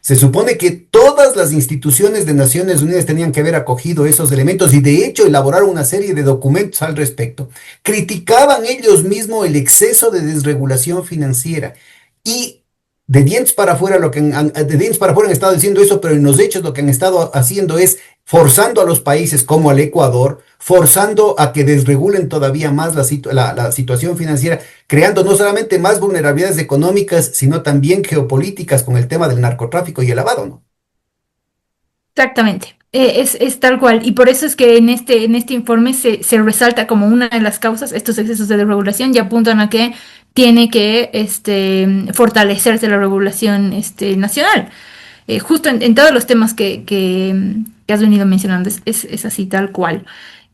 se supone que todas las instituciones de Naciones Unidas tenían que haber acogido esos elementos y de hecho elaboraron una serie de documentos al respecto. Criticaban ellos mismos el exceso de desregulación financiera. Y de dientes para afuera, de dientes para afuera han estado diciendo eso, pero en los hechos lo que han estado haciendo es forzando a los países como al Ecuador, forzando a que desregulen todavía más la situación financiera, creando no solamente más vulnerabilidades económicas, sino también geopolíticas con el tema del narcotráfico y el lavado, ¿no? Exactamente. Es tal cual. Y por eso es que en este informe se resalta como una de las causas estos excesos de desregulación, y apuntan a que tiene que fortalecerse la regulación nacional. Justo en todos los temas que has venido mencionando, es así tal cual.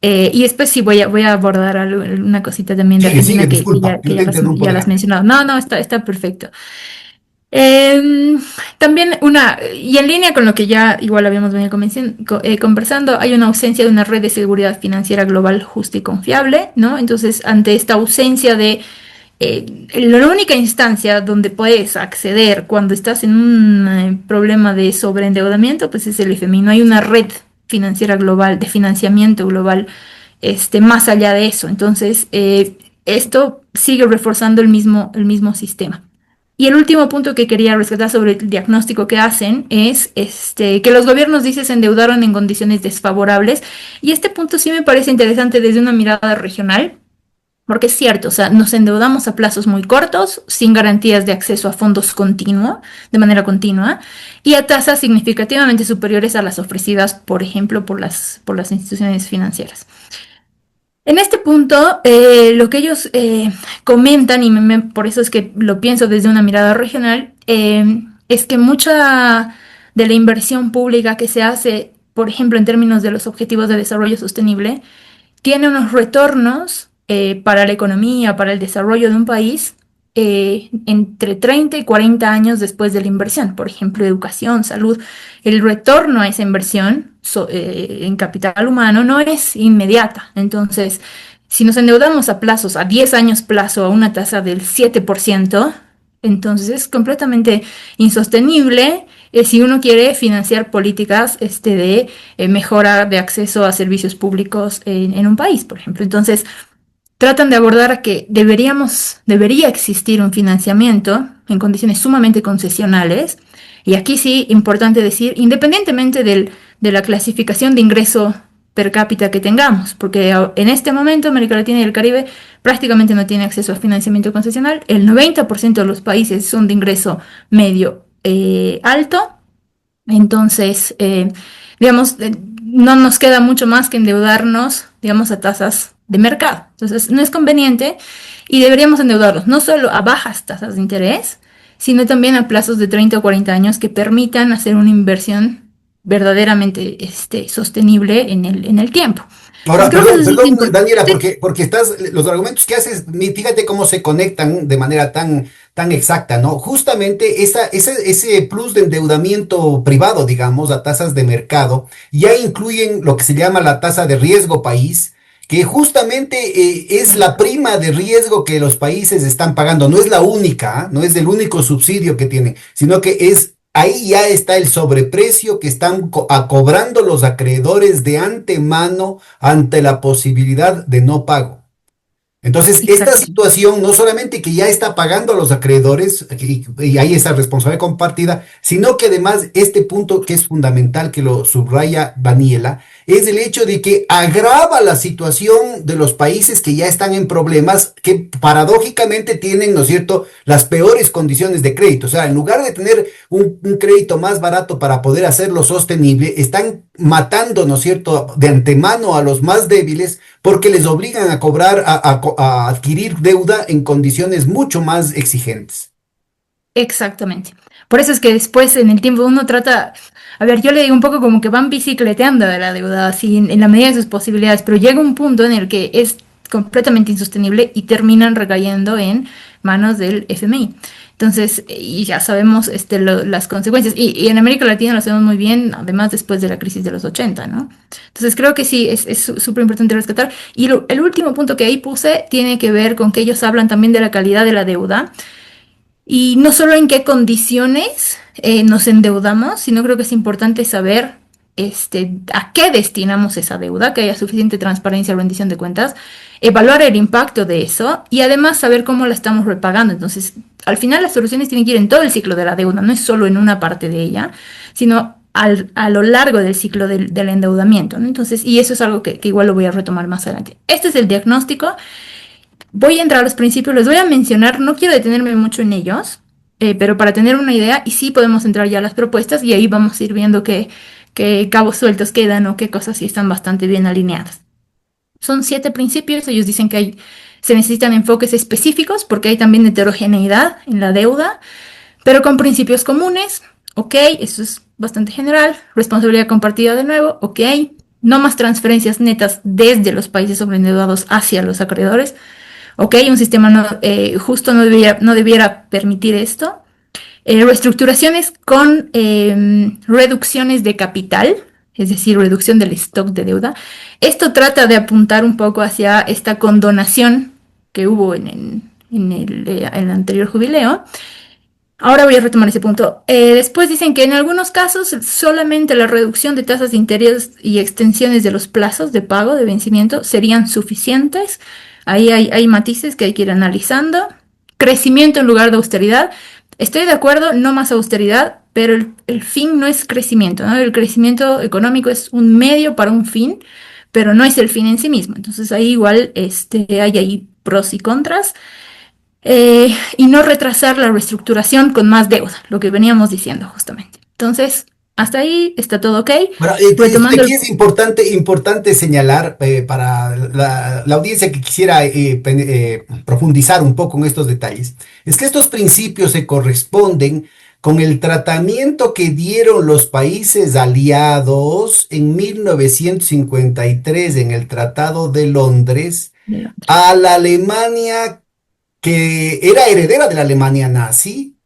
Y después sí voy a abordar una cosita también de Sigue, sigue, Argentina disculpa, yo te interrumpo ya de las has antes. mencionado. No, no, está perfecto. También y en línea con lo que ya igual habíamos venido conversando, hay una ausencia de una red de seguridad financiera global justa y confiable, ¿no? Entonces, ante esta ausencia de la única instancia donde puedes acceder cuando estás en un problema de sobreendeudamiento, pues es el FMI. No hay una red financiera global, de financiamiento global, más allá de eso. Entonces, esto sigue reforzando el mismo sistema. Y el último punto que quería rescatar sobre el diagnóstico que hacen es que los gobiernos, dice, se endeudaron en condiciones desfavorables. Y este punto sí me parece interesante desde una mirada regional, porque es cierto, o sea, nos endeudamos a plazos muy cortos, sin garantías de acceso a fondos de manera continua, y a tasas significativamente superiores a las ofrecidas, por ejemplo, por las instituciones financieras. En este punto, lo que ellos comentan, y por eso es que lo pienso desde una mirada regional, es que mucha de la inversión pública que se hace, por ejemplo, en términos de los objetivos de desarrollo sostenible, tiene unos retornos para la economía, para el desarrollo de un país, entre 30 y 40 años después de la inversión. Por ejemplo, educación, salud. El retorno a esa inversión en capital humano no es inmediata. Entonces, si nos endeudamos a plazos, a 10 años plazo, a una tasa del 7%, entonces es completamente insostenible si uno quiere financiar políticas de mejora de acceso a servicios públicos en un país, por ejemplo. Entonces, tratan de abordar a que debería existir un financiamiento en condiciones sumamente concesionales. Y aquí sí, importante decir, independientemente de la clasificación de ingreso per cápita que tengamos, porque en este momento América Latina y el Caribe prácticamente no tiene acceso a financiamiento concesional. El 90% de los países son de ingreso medio alto. Entonces, digamos, no nos queda mucho más que endeudarnos, digamos, a tasas de mercado. Entonces, no es conveniente, y deberíamos endeudarnos no solo a bajas tasas de interés, sino también a plazos de 30 o 40 años que permitan hacer una inversión verdaderamente sostenible en el tiempo. Entonces, Ahora, creo que eso sí es perdón, importante. Daniela, Sí. porque los argumentos que haces, fíjate cómo se conectan de manera tan exacta, ¿no? Justamente ese plus de endeudamiento privado, digamos, a tasas de mercado, ya incluyen lo que se llama la tasa de riesgo país, que justamente es la prima de riesgo que los países están pagando. No es la única, ¿ah? No es el único subsidio que tienen, sino que es ahí ya está el sobreprecio que están cobrando los acreedores de antemano ante la posibilidad de no pago. Entonces, esta Exacto. situación no solamente que ya está pagando a los acreedores, y hay esa responsabilidad compartida, sino que además este punto que es fundamental, que lo subraya Daniela, es el hecho de que agrava la situación de los países que ya están en problemas, que paradójicamente tienen, ¿no es cierto?, las peores condiciones de crédito. O sea, en lugar de tener un crédito más barato para poder hacerlo sostenible, están matando, ¿no es cierto?, de antemano a los más débiles porque les obligan a cobrar, a adquirir deuda en condiciones mucho más exigentes. Exactamente. Por eso es que después en el tiempo uno trata, a ver, yo le digo un poco como que van bicicleteando de la deuda, así en la medida de sus posibilidades, pero llega un punto en el que es completamente insostenible y terminan recayendo en manos del FMI. Entonces, y ya sabemos las consecuencias. Y en América Latina lo sabemos muy bien, además después de la crisis de los 80, ¿no? Entonces creo que sí, es súper importante rescatar. Y el último punto que ahí puse tiene que ver con que ellos hablan también de la calidad de la deuda. Y no solo en qué condiciones nos endeudamos, sino creo que es importante saber a qué destinamos esa deuda, que haya suficiente transparencia o rendición de cuentas, evaluar el impacto de eso y además saber cómo la estamos repagando. Entonces, al final las soluciones tienen que ir en todo el ciclo de la deuda, no es solo en una parte de ella, sino a lo largo del ciclo del endeudamiento, ¿no? Entonces, y eso es algo que igual lo voy a retomar más adelante. Este es el diagnóstico. Voy a entrar a los principios, los voy a mencionar, no quiero detenerme mucho en ellos, pero para tener una idea, y sí podemos entrar ya a las propuestas y ahí vamos a ir viendo qué cabos sueltos quedan o qué cosas sí están bastante bien alineadas. Son 7 principios, ellos dicen que se necesitan enfoques específicos porque hay también heterogeneidad en la deuda, pero con principios comunes, ok, eso es bastante general, responsabilidad compartida de nuevo, ok, no más transferencias netas desde los países sobreendeudados hacia los acreedores. Ok, un sistema justo no debiera permitir esto. Reestructuraciones con reducciones de capital, es decir, reducción del stock de deuda. Esto trata de apuntar un poco hacia esta condonación que hubo en el anterior jubileo. Ahora voy a retomar ese punto. Después dicen que en algunos casos solamente la reducción de tasas de interés y extensiones de los plazos de pago de vencimiento serían suficientes. Ahí hay matices que hay que ir analizando. Crecimiento en lugar de austeridad. Estoy de acuerdo, no más austeridad, pero el fin no es crecimiento, ¿no? El crecimiento económico es un medio para un fin, pero no es el fin en sí mismo. Entonces ahí igual hay ahí pros y contras. Y no retrasar la reestructuración con más deuda, lo que veníamos diciendo justamente. Entonces, hasta ahí está todo ok. Bueno, Retomando aquí es importante señalar para la audiencia que quisiera profundizar un poco en estos detalles, es que estos principios se corresponden con el tratamiento que dieron los países aliados en 1953 en el Tratado de Londres a la Alemania que era heredera de la Alemania nazi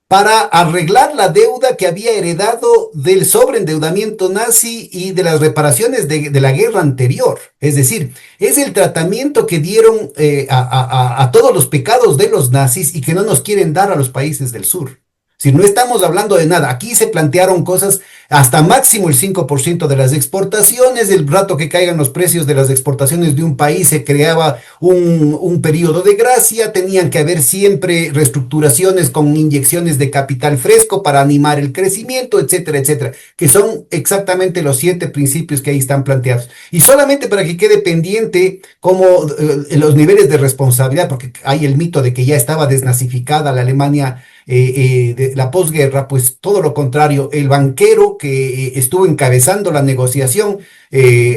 para arreglar la deuda que había heredado del sobreendeudamiento nazi y de las reparaciones de la guerra anterior. Es decir, es el tratamiento que dieron a todos los pecados de los nazis y que no nos quieren dar a los países del sur. Si no estamos hablando de nada, aquí se plantearon cosas hasta máximo el 5% de las exportaciones, el rato que caigan los precios de las exportaciones de un país se creaba un periodo de gracia, tenían que haber siempre reestructuraciones con inyecciones de capital fresco para animar el crecimiento, etcétera, etcétera, que son exactamente los 7 principios que ahí están planteados. Y solamente para que quede pendiente como los niveles de responsabilidad, porque hay el mito de que ya estaba desnazificada la Alemania de la posguerra, pues todo lo contrario, el banquero que estuvo encabezando la negociación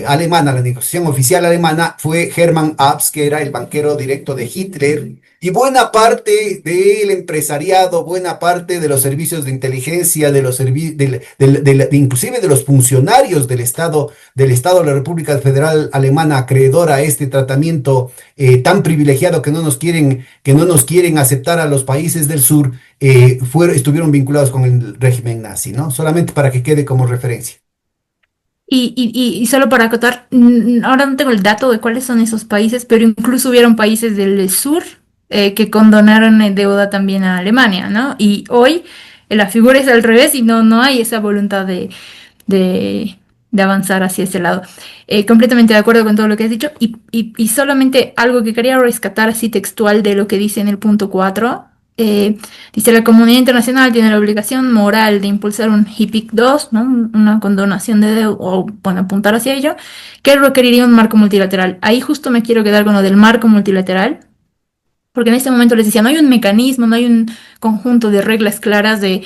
alemana, la negociación oficial alemana, fue Hermann Abs, que era el banquero directo de Hitler, y buena parte del empresariado, buena parte de los servicios de inteligencia, de los inclusive de los funcionarios del Estado de la República Federal Alemana, acreedora a este tratamiento tan privilegiado que no nos quieren aceptar a los países del sur, estuvieron vinculados con el régimen nazi, ¿no? Solamente para que quede como referencia. Y solo para acotar, ahora no tengo el dato de cuáles son esos países, pero incluso hubieron países del sur que condonaron deuda también a Alemania, ¿no? Y hoy la figura es al revés y no hay esa voluntad de, de avanzar hacia ese lado. Completamente de acuerdo con todo lo que has dicho y solamente algo que quería rescatar así textual de lo que dice en el punto 4. Dice, la comunidad internacional tiene la obligación moral de impulsar un HIPIC 2, ¿no? Una condonación de deuda, o bueno, apuntar hacia ello, que requeriría un marco multilateral. Ahí justo me quiero quedar con lo del marco multilateral, porque en este momento les decía, no hay un mecanismo, no hay un conjunto de reglas claras de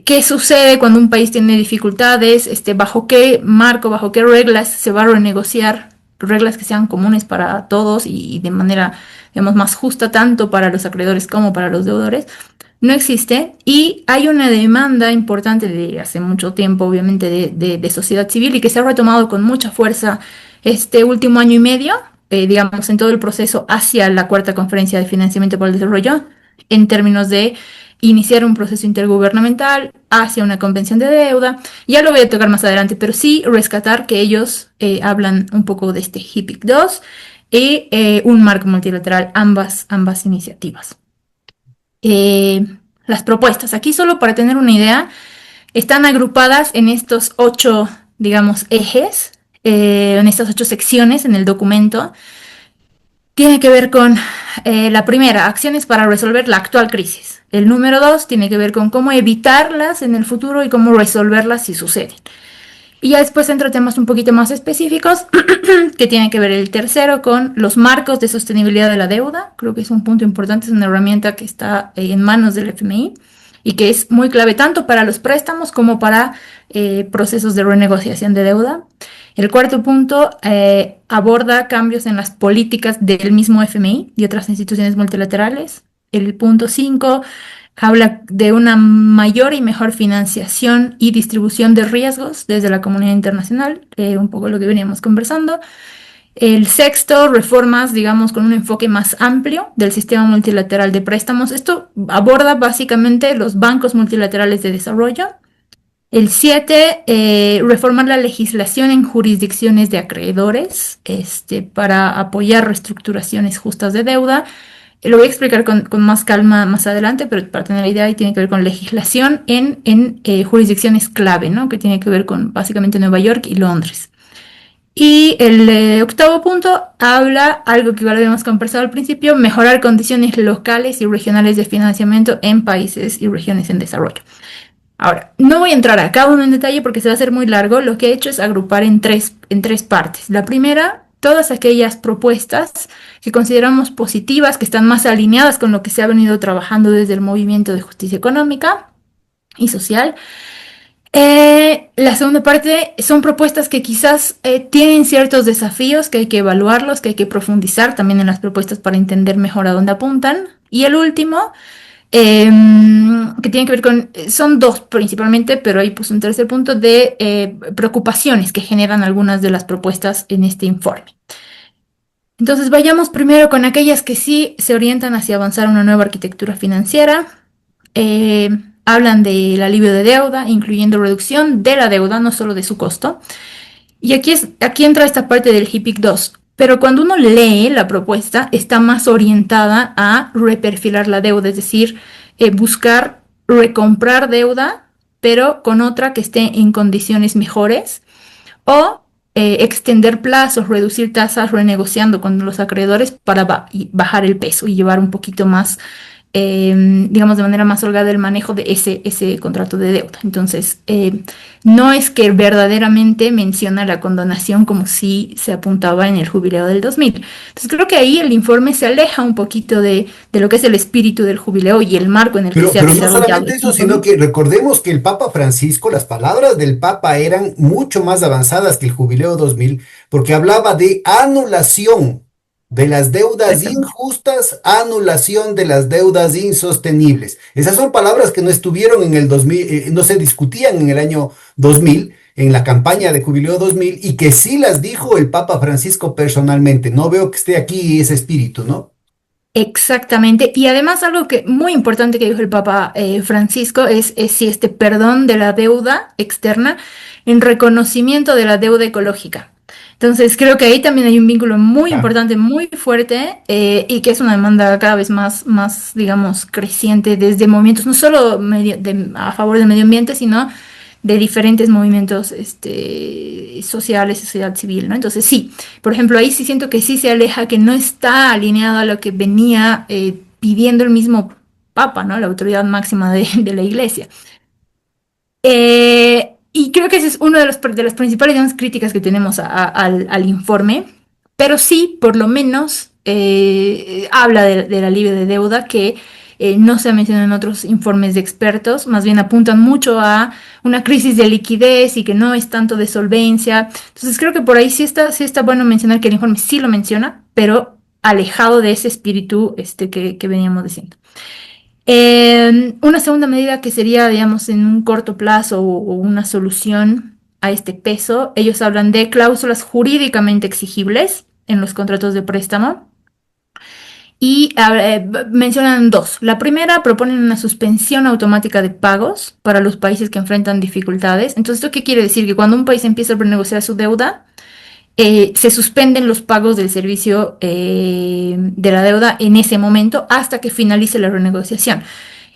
qué sucede cuando un país tiene dificultades, bajo qué marco, bajo qué reglas se va a renegociar, reglas que sean comunes para todos y de manera, digamos, más justa tanto para los acreedores como para los deudores. No existe y hay una demanda importante de hace mucho tiempo, obviamente, de sociedad civil y que se ha retomado con mucha fuerza este último año y medio, digamos, en todo el proceso hacia la cuarta conferencia de financiamiento para el desarrollo, en términos de iniciar un proceso intergubernamental hacia una convención de deuda. Ya lo voy a tocar más adelante, pero sí rescatar que ellos hablan un poco de este HIPIC 2 y un marco multilateral, ambas iniciativas. Las propuestas, aquí solo para tener una idea, están agrupadas en estos 8, digamos, ejes, en estas 8 secciones en el documento. Tiene que ver con la primera, acciones para resolver la actual crisis. El número 2 tiene que ver con cómo evitarlas en el futuro y cómo resolverlas si suceden. Y ya después entro a temas un poquito más específicos, que tiene que ver el tercero con los marcos de sostenibilidad de la deuda. Creo que es un punto importante, es una herramienta que está en manos del FMI y que es muy clave tanto para los préstamos como para procesos de renegociación de deuda. El cuarto punto aborda cambios en las políticas del mismo FMI y otras instituciones multilaterales. El punto 5 habla de una mayor y mejor financiación y distribución de riesgos desde la comunidad internacional, un poco lo que veníamos conversando. El sexto, reformas, digamos, con un enfoque más amplio del sistema multilateral de préstamos. Esto aborda básicamente los bancos multilaterales de desarrollo. El 7, reformar la legislación en jurisdicciones de acreedores para apoyar reestructuraciones justas de deuda. Lo voy a explicar con más calma más adelante, pero para tener la idea, ahí tiene que ver con legislación en jurisdicciones clave, ¿no? Que tiene que ver con básicamente Nueva York y Londres. Y el octavo punto habla algo que ya lo habíamos conversado al principio, mejorar condiciones locales y regionales de financiamiento en países y regiones en desarrollo. Ahora, no voy a entrar a cada uno en detalle porque se va a hacer muy largo. Lo que he hecho es agrupar en tres partes. La primera, todas aquellas propuestas que consideramos positivas, que están más alineadas con lo que se ha venido trabajando desde el movimiento de justicia económica y social. La segunda parte son propuestas que quizás tienen ciertos desafíos, que hay que evaluarlos, que hay que profundizar también en las propuestas para entender mejor a dónde apuntan. Y el último, que tiene que ver con, son dos principalmente, pero hay pues un tercer punto de preocupaciones que generan algunas de las propuestas en este informe. Entonces vayamos primero con aquellas que sí se orientan hacia avanzar una nueva arquitectura financiera. Hablan del alivio de deuda, incluyendo reducción de la deuda, no solo de su costo. Y aquí entra esta parte del HIPIC 2. Pero cuando uno lee la propuesta, está más orientada a reperfilar la deuda, es decir, buscar recomprar deuda, pero con otra que esté en condiciones mejores, o extender plazos, reducir tasas, renegociando con los acreedores para bajar el peso y llevar un poquito más, digamos, de manera más holgada el manejo de ese contrato de deuda. Entonces, no es que verdaderamente menciona la condonación como si se apuntaba en el jubileo del 2000. Entonces, creo que ahí el informe se aleja un poquito de lo que es el espíritu del jubileo y el marco en el que se ha Pero no desarrollado. solamente eso, sino que recordemos que el Papa Francisco, las palabras del Papa eran mucho más avanzadas que el Jubileo 2000, porque hablaba de anulación de las deudas injustas, anulación de las deudas insostenibles. Esas son palabras que no estuvieron en el 2000, no se discutían en el año 2000, en la campaña de Jubileo 2000, y que sí las dijo el Papa Francisco personalmente. No veo que esté aquí ese espíritu, ¿no? Exactamente. Y además algo que muy importante que dijo el Papa Francisco es si este perdón de la deuda externa en reconocimiento de la deuda ecológica. Entonces creo que ahí también hay un vínculo muy Ah, importante, muy fuerte y que es una demanda cada vez más, digamos, creciente desde movimientos no solo a favor del medio ambiente, sino de diferentes movimientos sociales, sociedad civil, ¿no? Entonces sí, por ejemplo, ahí sí siento que sí se aleja, que no está alineado a lo que venía pidiendo el mismo Papa, ¿no? La autoridad máxima de la Iglesia. Y creo que ese es uno de las principales, digamos, críticas que tenemos al informe, pero sí, por lo menos, habla del alivio de deuda que no se ha mencionado en otros informes de expertos, más bien apuntan mucho a una crisis de liquidez y que no es tanto de solvencia. Entonces creo que por ahí sí está bueno mencionar que el informe sí lo menciona, pero alejado de ese espíritu que veníamos diciendo. Una segunda medida que sería, digamos, en un corto plazo o una solución a este peso, ellos hablan de cláusulas jurídicamente exigibles en los contratos de préstamo y mencionan dos. La primera, proponen una suspensión automática de pagos para los países que enfrentan dificultades. Entonces, ¿esto qué quiere decir? Que cuando un país empieza a renegociar su deuda, se suspenden los pagos del servicio de la deuda en ese momento hasta que finalice la renegociación.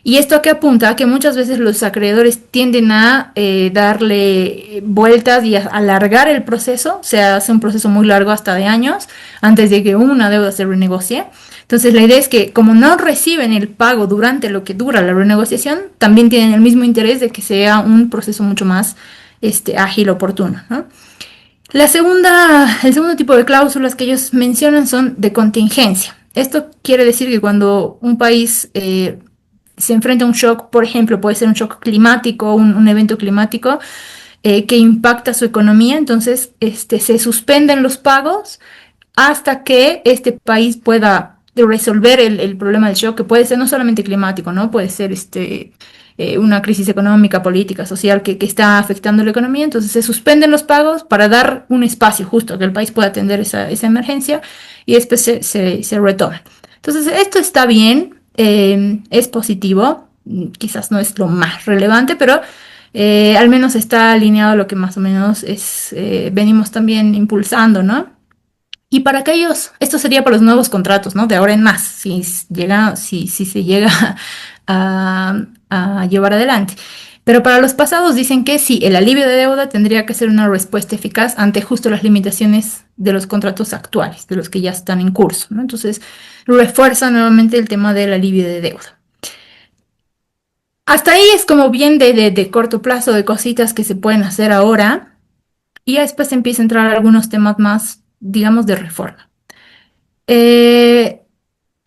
Y esto que apunta a que muchas veces los acreedores tienden a darle vueltas y a alargar el proceso, se hace un proceso muy largo hasta de años antes de que una deuda se renegocie. Entonces la idea es que como no reciben el pago durante lo que dura la renegociación, también tienen el mismo interés de que sea un proceso mucho más ágil, oportuno, ¿no? El segundo tipo de cláusulas que ellos mencionan son de contingencia. Esto quiere decir que cuando un país se enfrenta a un shock, por ejemplo, puede ser un shock climático, un evento climático que impacta su economía, entonces se suspenden los pagos hasta que este país pueda resolver el problema del shock, que puede ser no solamente climático, ¿no? Puede ser una crisis económica, política, social que está afectando la economía. Entonces se suspenden los pagos para dar un espacio justo que el país pueda atender esa emergencia y después se retoma. Entonces esto está bien, es positivo, quizás no es lo más relevante, pero al menos está alineado a lo que más o menos venimos también impulsando, ¿no? Y para aquellos, esto sería para los nuevos contratos, ¿no? De ahora en más, si se llega a llevar adelante. Pero para los pasados dicen que sí, el alivio de deuda tendría que ser una respuesta eficaz ante justo las limitaciones de los contratos actuales, de los que ya están en curso, ¿no? Entonces, refuerza nuevamente el tema del alivio de deuda. Hasta ahí es como bien de corto plazo, de cositas que se pueden hacer ahora. Y ya después empieza a entrar algunos temas más, digamos, de reforma. Eh,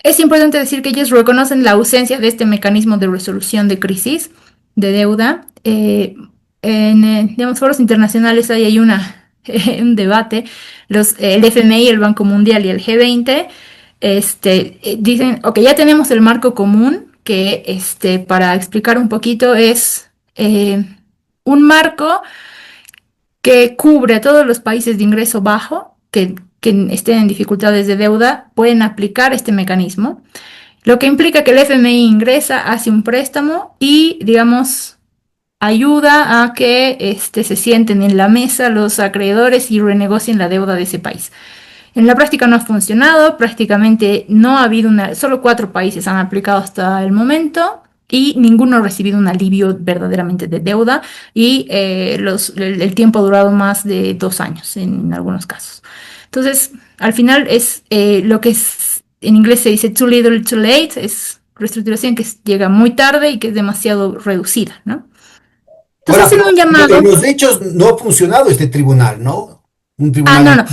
es importante decir que ellos reconocen la ausencia de este mecanismo de resolución de crisis de deuda. Digamos, foros internacionales hay un debate. El FMI, el Banco Mundial y el G20 dicen, ok, ya tenemos el marco común que, para explicar un poquito, es un marco que cubre a todos los países de ingreso bajo que estén en dificultades de deuda, pueden aplicar este mecanismo, lo que implica que el FMI ingresa, hace un préstamo y, digamos, ayuda a que se sienten en la mesa los acreedores y renegocien la deuda de ese país. En la práctica no ha funcionado, prácticamente no ha habido solo 4 países han aplicado hasta el momento y ninguno ha recibido un alivio verdaderamente de deuda y el tiempo ha durado más de 2 años en algunos casos. Entonces, al final es lo que en inglés se dice too little, too late, es reestructuración que llega muy tarde y que es demasiado reducida, ¿no? Entonces, Ahora, hacen un pero en llamado. los hechos no ha funcionado este tribunal, ¿no? Un Ah, no, tribunal. no.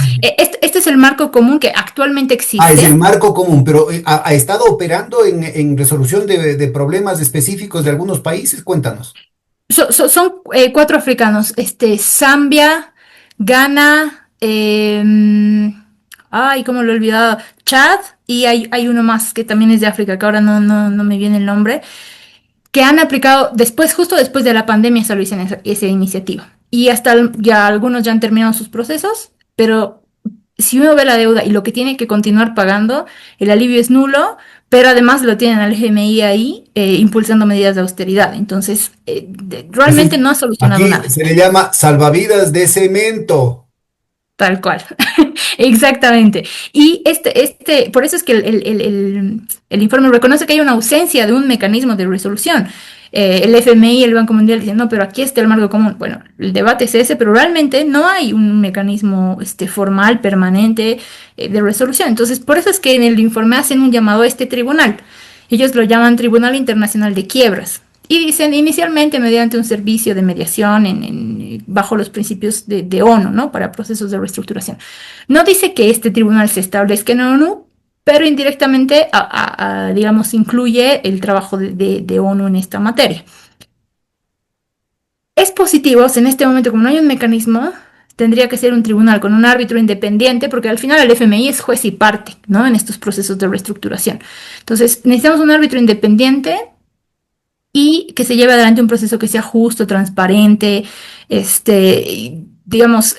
Este es el marco común que actualmente Ah, es el existe. marco común, pero ha estado operando en resolución de problemas específicos de algunos países. Cuéntanos. Son 4 africanos, Zambia, Ghana, ay, cómo lo he olvidado, Chad, y hay uno más que también es de África, que ahora no me viene el nombre, que han aplicado después, justo después de la pandemia, se lo hicieron esa iniciativa. Y ya algunos ya han terminado sus procesos, pero si uno ve la deuda y lo que tiene que continuar pagando, el alivio es nulo, pero además lo tienen al FMI ahí impulsando medidas de austeridad. Entonces, Ese realmente no ha solucionado aquí nada. se le llama salvavidas de cemento. Tal cual, exactamente. Y por eso es que el informe reconoce que hay una ausencia de un mecanismo de resolución. El FMI y el Banco Mundial dicen, no, pero aquí está el marco común. Bueno, el debate es ese, pero realmente no hay un mecanismo formal, permanente, de resolución. Entonces, por eso es que en el informe hacen un llamado a este tribunal. Ellos lo llaman Tribunal Internacional de Quiebras. Y dicen inicialmente mediante un servicio de mediación bajo los principios de ONU, ¿no? Para procesos de reestructuración. No dice que este tribunal se establezca en ONU, pero indirectamente, digamos, incluye el trabajo de ONU en esta materia. Es positivo, en este momento, como no hay un mecanismo, tendría que ser un tribunal con un árbitro independiente, porque al final el FMI es juez y parte, ¿no? En estos procesos de reestructuración. Entonces, necesitamos un árbitro independiente y que se lleve adelante un proceso que sea justo, transparente, digamos,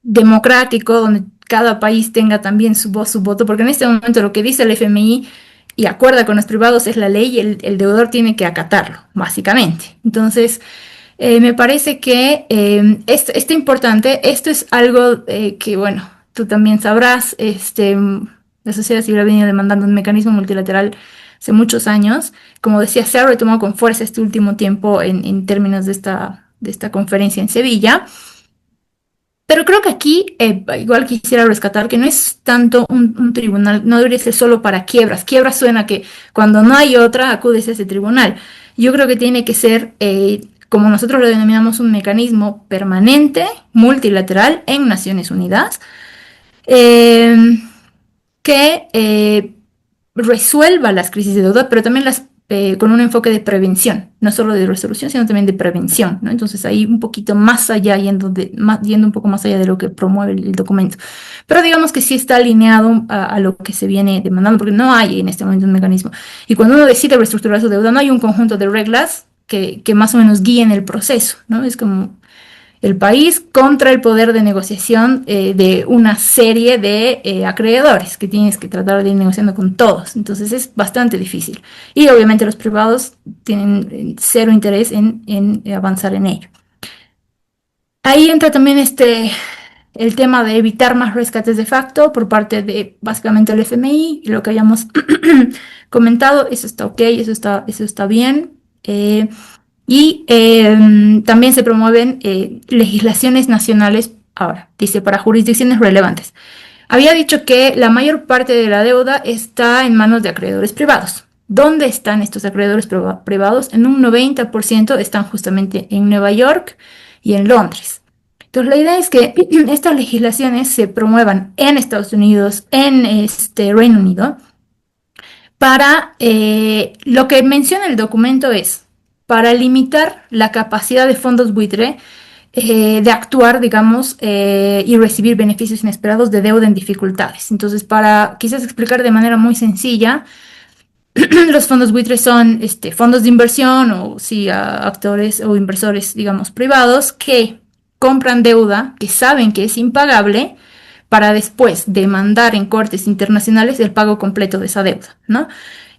democrático, donde cada país tenga también su voz, su voto, porque en este momento lo que dice el FMI y acuerda con los privados es la ley y el deudor tiene que acatarlo, básicamente. Entonces, me parece que esto importante, esto es algo que, bueno, tú también sabrás, la sociedad civil ha venido demandando un mecanismo multilateral hace muchos años. Como decía, se ha retomado con fuerza este último tiempo en términos de esta conferencia en Sevilla. Pero creo que aquí igual quisiera rescatar que no es tanto un tribunal, no debería ser solo para quiebras. Quiebras suena que cuando no hay otra acudes a ese tribunal. Yo creo que tiene que ser, como nosotros lo denominamos, un mecanismo permanente, multilateral en Naciones Unidas, eh, que resuelva las crisis de deuda, pero también con un enfoque de prevención, no solo de resolución, sino también de prevención, ¿no? Entonces ahí un poquito más allá, yendo un poco más allá de lo que promueve el documento. Pero digamos que sí está alineado a lo que se viene demandando, porque no hay en este momento un mecanismo. Y cuando uno decide reestructurar su deuda, no hay un conjunto de reglas que más o menos guíen el proceso, ¿no? Es como el país contra el poder de negociación de una serie de acreedores que tienes que tratar de ir negociando con todos. Entonces es bastante difícil. Y obviamente los privados tienen cero interés en avanzar en ello. Ahí entra también el tema de evitar más rescates de facto por parte de básicamente el FMI, y lo que hayamos comentado, eso está ok, eso está bien. Y también se promueven legislaciones nacionales, ahora, dice, para jurisdicciones relevantes. Había dicho que la mayor parte de la deuda está en manos de acreedores privados. ¿Dónde están estos acreedores privados? En un 90% están justamente en Nueva York y en Londres. Entonces, la idea es que estas legislaciones se promuevan en Estados Unidos, en Reino Unido, para lo que menciona el documento es para limitar la capacidad de fondos buitre de actuar, digamos, y recibir beneficios inesperados de deuda en dificultades. Entonces, para quizás explicar de manera muy sencilla, los fondos buitres son fondos de inversión o sí, actores o inversores, digamos, privados que compran deuda que saben que es impagable para después demandar en cortes internacionales el pago completo de esa deuda, ¿no?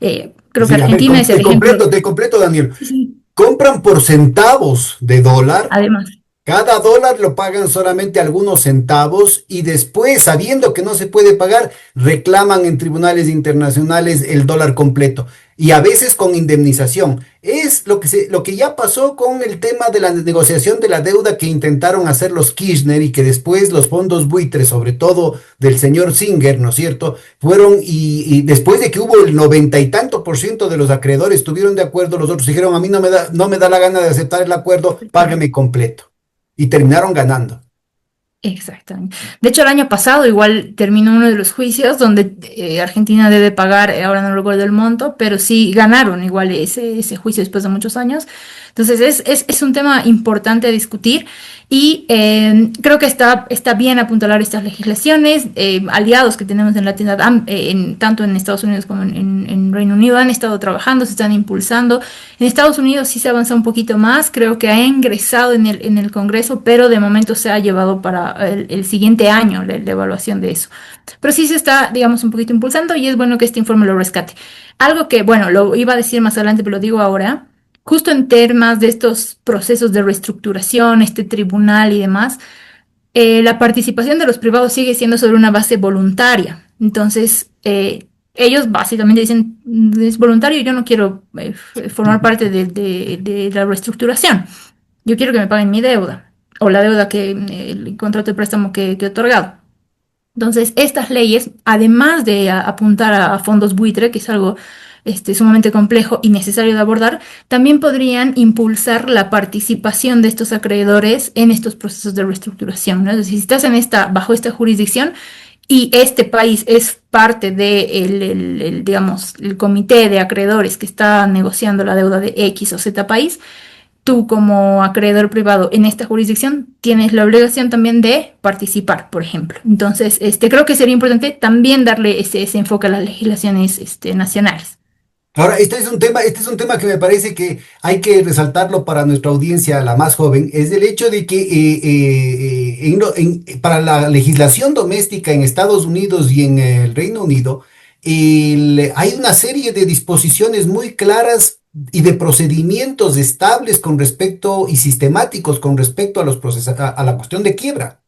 Creo que Sí, a ver, Argentina es el ejemplo. te completo, Daniel. Sí, sí. Compran por centavos de dólar. Además, Cada dólar lo pagan solamente algunos centavos y después, sabiendo que no se puede pagar, reclaman en tribunales internacionales el dólar completo y a veces con indemnización. Es lo que ya pasó con el tema de la negociación de la deuda que intentaron hacer los Kirchner y que después los fondos buitres, sobre todo del señor Singer, ¿no es cierto? Fueron y después de que hubo el 90 y tanto% de los acreedores estuvieron de acuerdo, los otros dijeron, a mí no me da la gana de aceptar el acuerdo, págame completo y terminaron ganando. exactamente. De hecho, el año pasado igual terminó uno de los juicios donde Argentina debe pagar, ahora no recuerdo el monto, pero sí ganaron igual ese juicio después de muchos años. Entonces es un tema importante a discutir y creo que está bien apuntalar estas legislaciones. Aliados que tenemos en Latinoamérica, tanto en Estados Unidos como en Reino Unido, han estado trabajando, se están impulsando. En Estados Unidos sí se avanza un poquito más, creo que ha ingresado en el Congreso, pero de momento se ha llevado para el siguiente año la evaluación de eso. Pero sí se está, digamos, un poquito impulsando y es bueno que este informe lo rescate. Algo que, bueno, lo iba a decir más adelante, pero lo digo ahora, justo en temas de estos procesos de reestructuración, este tribunal y demás, la participación de los privados sigue siendo sobre una base voluntaria. Entonces, ellos básicamente dicen, es voluntario, yo no quiero formar parte de la reestructuración. Yo quiero que me paguen mi deuda o la deuda el contrato de préstamo que he otorgado. Entonces, estas leyes, además de apuntar a fondos buitre, que es algo sumamente complejo y necesario de abordar, también podrían impulsar la participación de estos acreedores en estos procesos de reestructuración, ¿no? Es decir, si estás bajo esta jurisdicción y este país es parte de digamos, el comité de acreedores que está negociando la deuda de X o Z país, tú como acreedor privado en esta jurisdicción tienes la obligación también de participar, por ejemplo. Entonces, creo que sería importante también darle ese enfoque a las legislaciones nacionales. Ahora, este es un tema que me parece que hay que resaltarlo para nuestra audiencia, la más joven, es el hecho de que para la legislación doméstica en Estados Unidos y en el Reino Unido, hay una serie de disposiciones muy claras y de procedimientos estables con respecto y sistemáticos con respecto a a la cuestión de quiebra.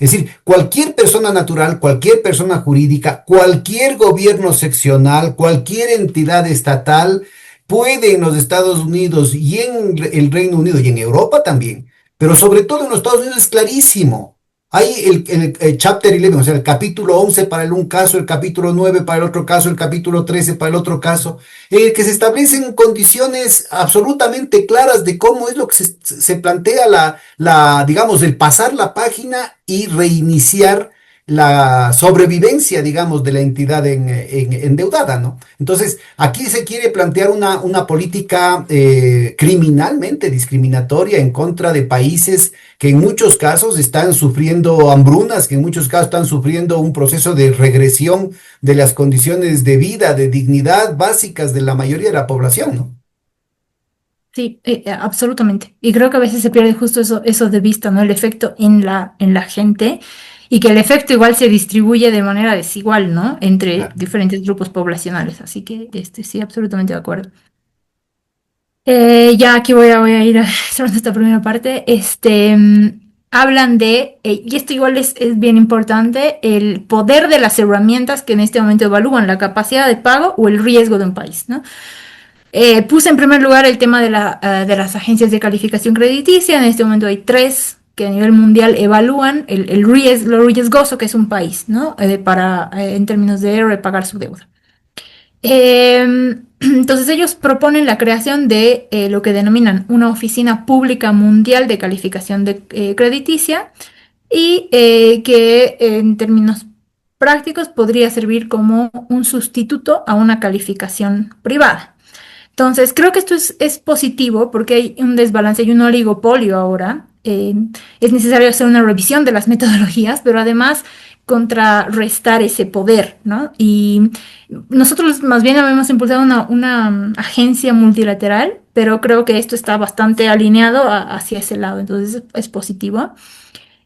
Es decir, cualquier persona natural, cualquier persona jurídica, cualquier gobierno seccional, cualquier entidad estatal puede en los Estados Unidos y en el Reino Unido y en Europa también, pero sobre todo en los Estados Unidos es clarísimo. Hay el Chapter 11, o sea, el capítulo 11 para un caso, el capítulo 9 para el otro caso, el capítulo 13 para el otro caso, en el que se establecen condiciones absolutamente claras de cómo es lo que se plantea digamos, el pasar la página y reiniciar la sobrevivencia, digamos, de la entidad endeudada, ¿no? Entonces, aquí se quiere plantear una política criminalmente discriminatoria en contra de países que en muchos casos están sufriendo hambrunas, que en muchos casos están sufriendo un proceso de regresión de las condiciones de vida, de dignidad básicas de la mayoría de la población, ¿no? Sí, absolutamente. Y creo que a veces se pierde justo eso de vista, ¿no? El efecto en la gente y que el efecto igual se distribuye de manera desigual, ¿no? Entre Claro. diferentes grupos poblacionales. Así que sí, absolutamente de acuerdo. Ya aquí voy a ir cerrando esta primera parte. Hablan y esto igual es bien importante, el poder de las herramientas que en este momento evalúan la capacidad de pago o el riesgo de un país, ¿no? Puse en primer lugar el tema de las agencias de calificación crediticia. En este momento hay tres que a nivel mundial evalúan lo riesgoso que es un país, ¿no? En términos de repagar su deuda. Entonces ellos proponen la creación de lo que denominan una oficina pública mundial de calificación crediticia y que en términos prácticos podría servir como un sustituto a una calificación privada. Entonces, creo que esto es positivo porque hay un desbalance y un oligopolio ahora. Es necesario hacer una revisión de las metodologías, pero además contrarrestar ese poder, ¿no? Y nosotros más bien habíamos impulsado una agencia multilateral, pero creo que esto está bastante alineado hacia ese lado, entonces es positivo.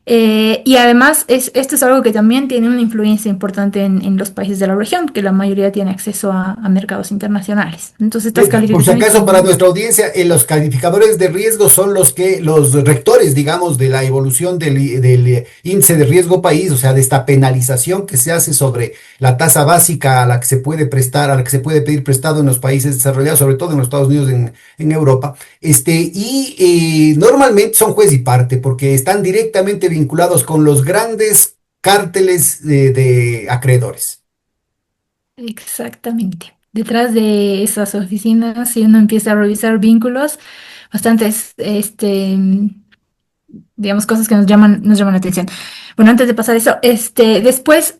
Y además, esto es algo que también tiene una influencia importante en los países de la región, que la mayoría tiene acceso a mercados internacionales. Entonces, estas Por si calificaciones acaso, para son... nuestra audiencia, los calificadores de riesgo son los rectores, digamos, de la evolución del índice de riesgo país, o sea, de esta penalización que se hace sobre la tasa básica a la que se puede prestar, a la que se puede pedir prestado en los países desarrollados, sobre todo en los Estados Unidos, en Europa. Normalmente son juez y parte, porque están directamente vinculados con los grandes cárteles de acreedores. Exactamente. Detrás de esas oficinas, si uno empieza a revisar vínculos, bastantes digamos, cosas que nos llaman la atención. Bueno, antes de pasar eso, después,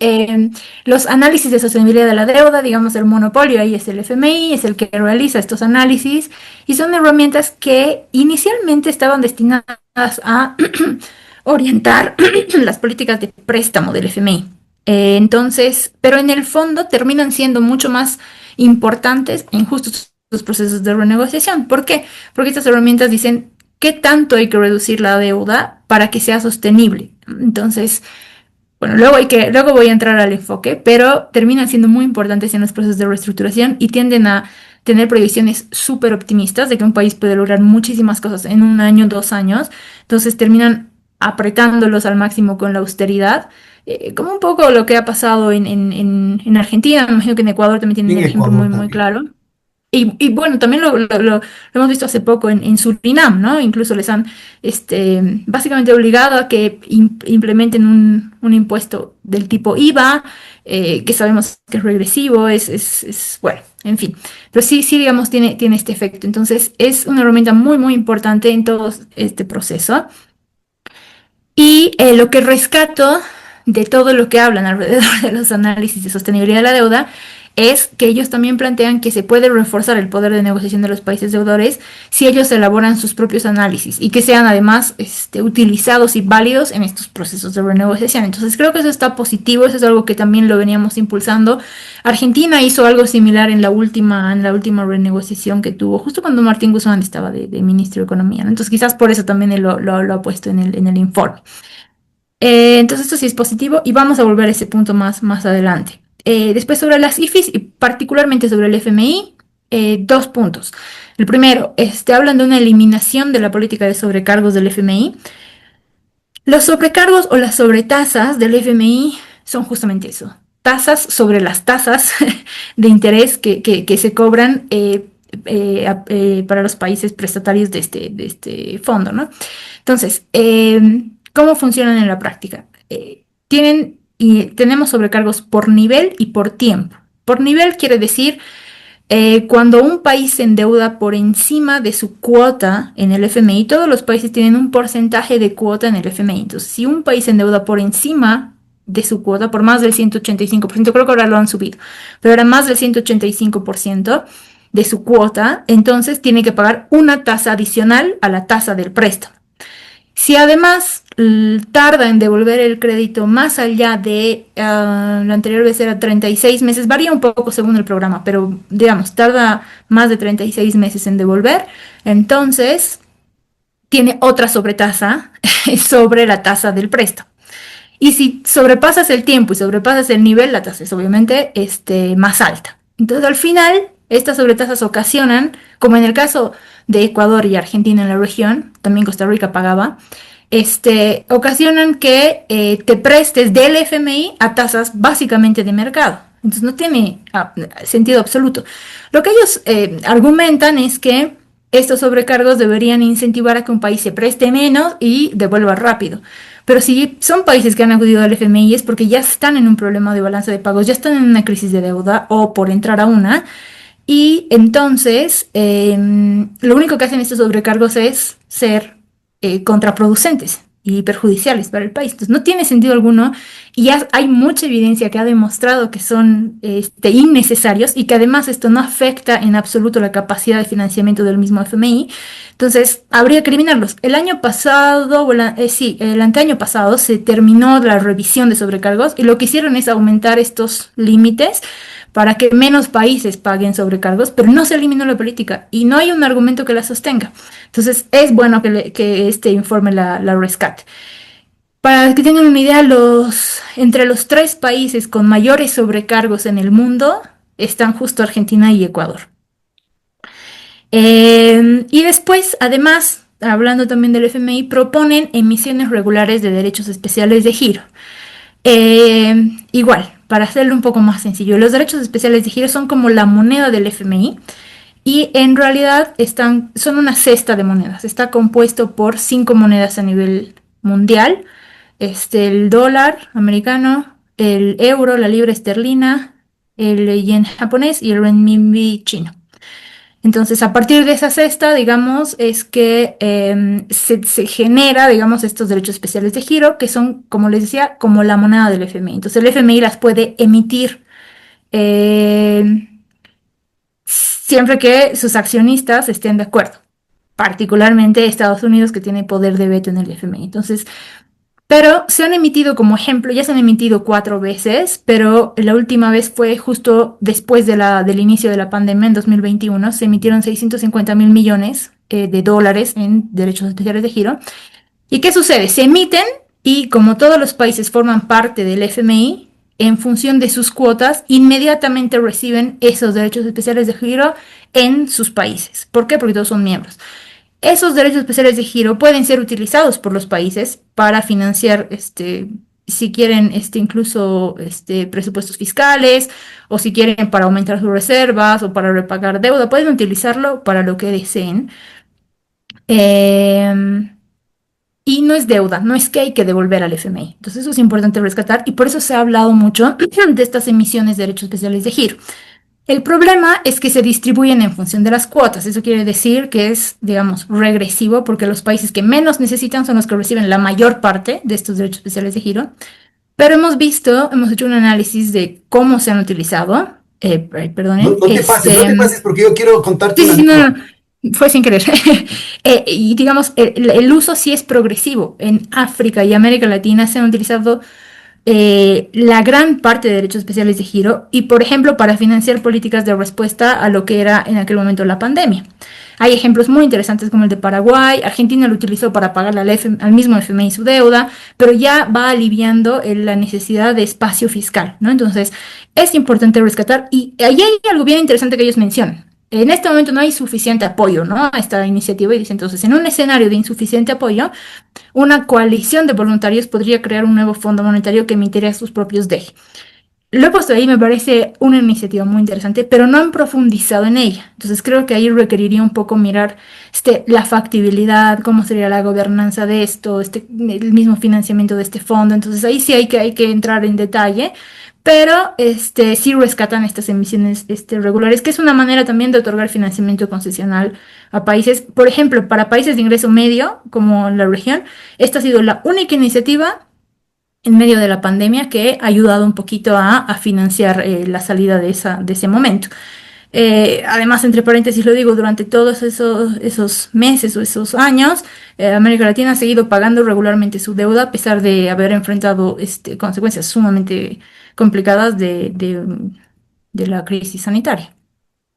los análisis de sostenibilidad de la deuda, digamos, el monopolio ahí es el FMI, es el que realiza estos análisis y son herramientas que inicialmente estaban destinadas a orientar las políticas de préstamo del FMI. Entonces, pero en el fondo terminan siendo mucho más importantes en justos los procesos de renegociación. ¿Por qué? Porque estas herramientas dicen qué tanto hay que reducir la deuda para que sea sostenible. Entonces, bueno, luego voy a entrar al enfoque, pero terminan siendo muy importantes en los procesos de reestructuración y tienden a tener previsiones súper optimistas de que un país puede lograr muchísimas cosas en un año, 2 años. Entonces terminan apretándolos al máximo con la austeridad, como un poco lo que ha pasado en Argentina. Me imagino que en Ecuador también tienen En el ejemplo Ecuador muy también. claro. Bueno, también lo hemos visto hace poco en Surinam, ¿no? Incluso les han básicamente obligado a que implementen un impuesto del tipo IVA, que sabemos que es regresivo, bueno, en fin. Pero sí, sí, digamos, tiene este efecto. Entonces, es una herramienta muy, muy importante en todo este proceso. Y lo que rescato de todo lo que hablan alrededor de los análisis de sostenibilidad de la deuda es que ellos también plantean que se puede reforzar el poder de negociación de los países deudores si ellos elaboran sus propios análisis y que sean además utilizados y válidos en estos procesos de renegociación. Entonces creo que eso está positivo, eso es algo que también lo veníamos impulsando. Argentina hizo algo similar en la última renegociación que tuvo, justo cuando Martín Guzmán estaba de ministro de Economía, ¿no? Entonces quizás por eso también él lo ha puesto en el informe. Entonces esto sí es positivo y vamos a volver a ese punto más adelante. Después sobre las IFIs y particularmente sobre el FMI, 2 puntos. El primero, hablan de una eliminación de la política de sobrecargos del FMI. Los sobrecargos o las sobretasas del FMI son justamente eso, tasas sobre las tasas de interés que se cobran para los países prestatarios de este fondo, ¿no? Entonces, ¿cómo funcionan en la práctica? Tenemos sobrecargos por nivel y por tiempo. Por nivel quiere decir cuando un país se endeuda por encima de su cuota en el FMI, todos los países tienen un porcentaje de cuota en el FMI. Entonces, si un país se endeuda por encima de su cuota, por más del 185%, creo que ahora lo han subido, pero era más del 185% de su cuota, entonces tiene que pagar una tasa adicional a la tasa del préstamo. Si además tarda en devolver el crédito más allá de, la anterior vez era 36 meses, varía un poco según el programa, pero digamos, tarda más de 36 meses en devolver, entonces tiene otra sobretasa sobre la tasa del préstamo. Y si sobrepasas el tiempo y sobrepasas el nivel, la tasa es obviamente más alta. Entonces al final, estas sobretasas ocasionan, como en el caso de Ecuador y Argentina en la región, también Costa Rica pagaba, ocasionan que te prestes del FMI a tasas básicamente de mercado. Entonces no tiene sentido absoluto. Lo que ellos argumentan es que estos sobrecargos deberían incentivar a que un país se preste menos y devuelva rápido. Pero si son países que han acudido al FMI es porque ya están en un problema de balanza de pagos, ya están en una crisis de deuda o por entrar a una. Y entonces lo único que hacen estos sobrecargos es ser contraproducentes y perjudiciales para el país. Entonces no tiene sentido alguno y ya hay mucha evidencia que ha demostrado que son innecesarios y que además esto no afecta en absoluto la capacidad de financiamiento del mismo FMI. Entonces habría que eliminarlos. El año pasado, el anteaño pasado se terminó la revisión de sobrecargos y lo que hicieron es aumentar estos límites para que menos países paguen sobrecargos, pero no se eliminó la política y no hay un argumento que la sostenga. Entonces es bueno que este informe la rescate. Para que tengan una idea, entre los 3 países con mayores sobrecargos en el mundo están justo Argentina y Ecuador. Y después, además, hablando también del FMI, proponen emisiones regulares de derechos especiales de giro. Igual, para hacerlo un poco más sencillo, los derechos especiales de giro son como la moneda del FMI y en realidad son una cesta de monedas. Está compuesto por 5 monedas a nivel mundial. El dólar americano, el euro, la libra esterlina, el yen japonés y el renminbi chino. Entonces, a partir de esa cesta, digamos, es que se genera, digamos, estos derechos especiales de giro, que son, como les decía, como la moneda del FMI. Entonces, el FMI las puede emitir eh, siempre que sus accionistas estén de acuerdo, particularmente Estados Unidos, que tiene poder de veto en el FMI. Entonces, pero se han emitido como ejemplo, ya se han emitido 4 veces, pero la última vez fue justo después del inicio de la pandemia en 2021. Se emitieron 650.000 millones de dólares en derechos especiales de giro. ¿Y qué sucede? Se emiten y como todos los países forman parte del FMI, en función de sus cuotas, inmediatamente reciben esos derechos especiales de giro en sus países. ¿Por qué? Porque todos son miembros. Esos derechos especiales de giro pueden ser utilizados por los países para financiar, si quieren, incluso presupuestos fiscales, o si quieren para aumentar sus reservas o para repagar deuda, pueden utilizarlo para lo que deseen. Eh, y no es deuda, no es que hay que devolver al FMI. Entonces eso es importante rescatar y por eso se ha hablado mucho de estas emisiones de derechos especiales de giro. El problema es que se distribuyen en función de las cuotas. Eso quiere decir que es, digamos, regresivo porque los países que menos necesitan son los que reciben la mayor parte de estos derechos especiales de giro. Pero hemos hecho un análisis de cómo se han utilizado. No, Perdonen, no te pases porque yo quiero contarte sí, una sí, sí, no, anécdota. no, fue sin querer. Y digamos, el uso sí es progresivo. En África y América Latina se han utilizado la gran parte de derechos especiales de giro y, por ejemplo, para financiar políticas de respuesta a lo que era en aquel momento la pandemia. Hay ejemplos muy interesantes como el de Paraguay. Argentina lo utilizó para pagarle al mismo FMI su deuda, pero ya va aliviando la necesidad de espacio fiscal, ¿no? Entonces, es importante rescatar y ahí hay algo bien interesante que ellos mencionan. En este momento no hay suficiente apoyo, ¿no? A esta iniciativa y dice entonces, en un escenario de insuficiente apoyo, una coalición de voluntarios podría crear un nuevo fondo monetario que emitiría sus propios DEG. Lo he puesto ahí, me parece una iniciativa muy interesante, pero no han profundizado en ella. Entonces creo que ahí requeriría un poco mirar la factibilidad, cómo sería la gobernanza de esto, el mismo financiamiento de este fondo. Entonces ahí sí hay que entrar en detalle, pero sí rescatan estas emisiones regulares, que es una manera también de otorgar financiamiento concesional a países. Por ejemplo, para países de ingreso medio, como la región, esta ha sido la única iniciativa en medio de la pandemia que ha ayudado un poquito a financiar la salida de ese momento. Además, entre paréntesis lo digo, durante todos esos meses o esos años, América Latina ha seguido pagando regularmente su deuda a pesar de haber enfrentado consecuencias sumamente complicadas de la crisis sanitaria.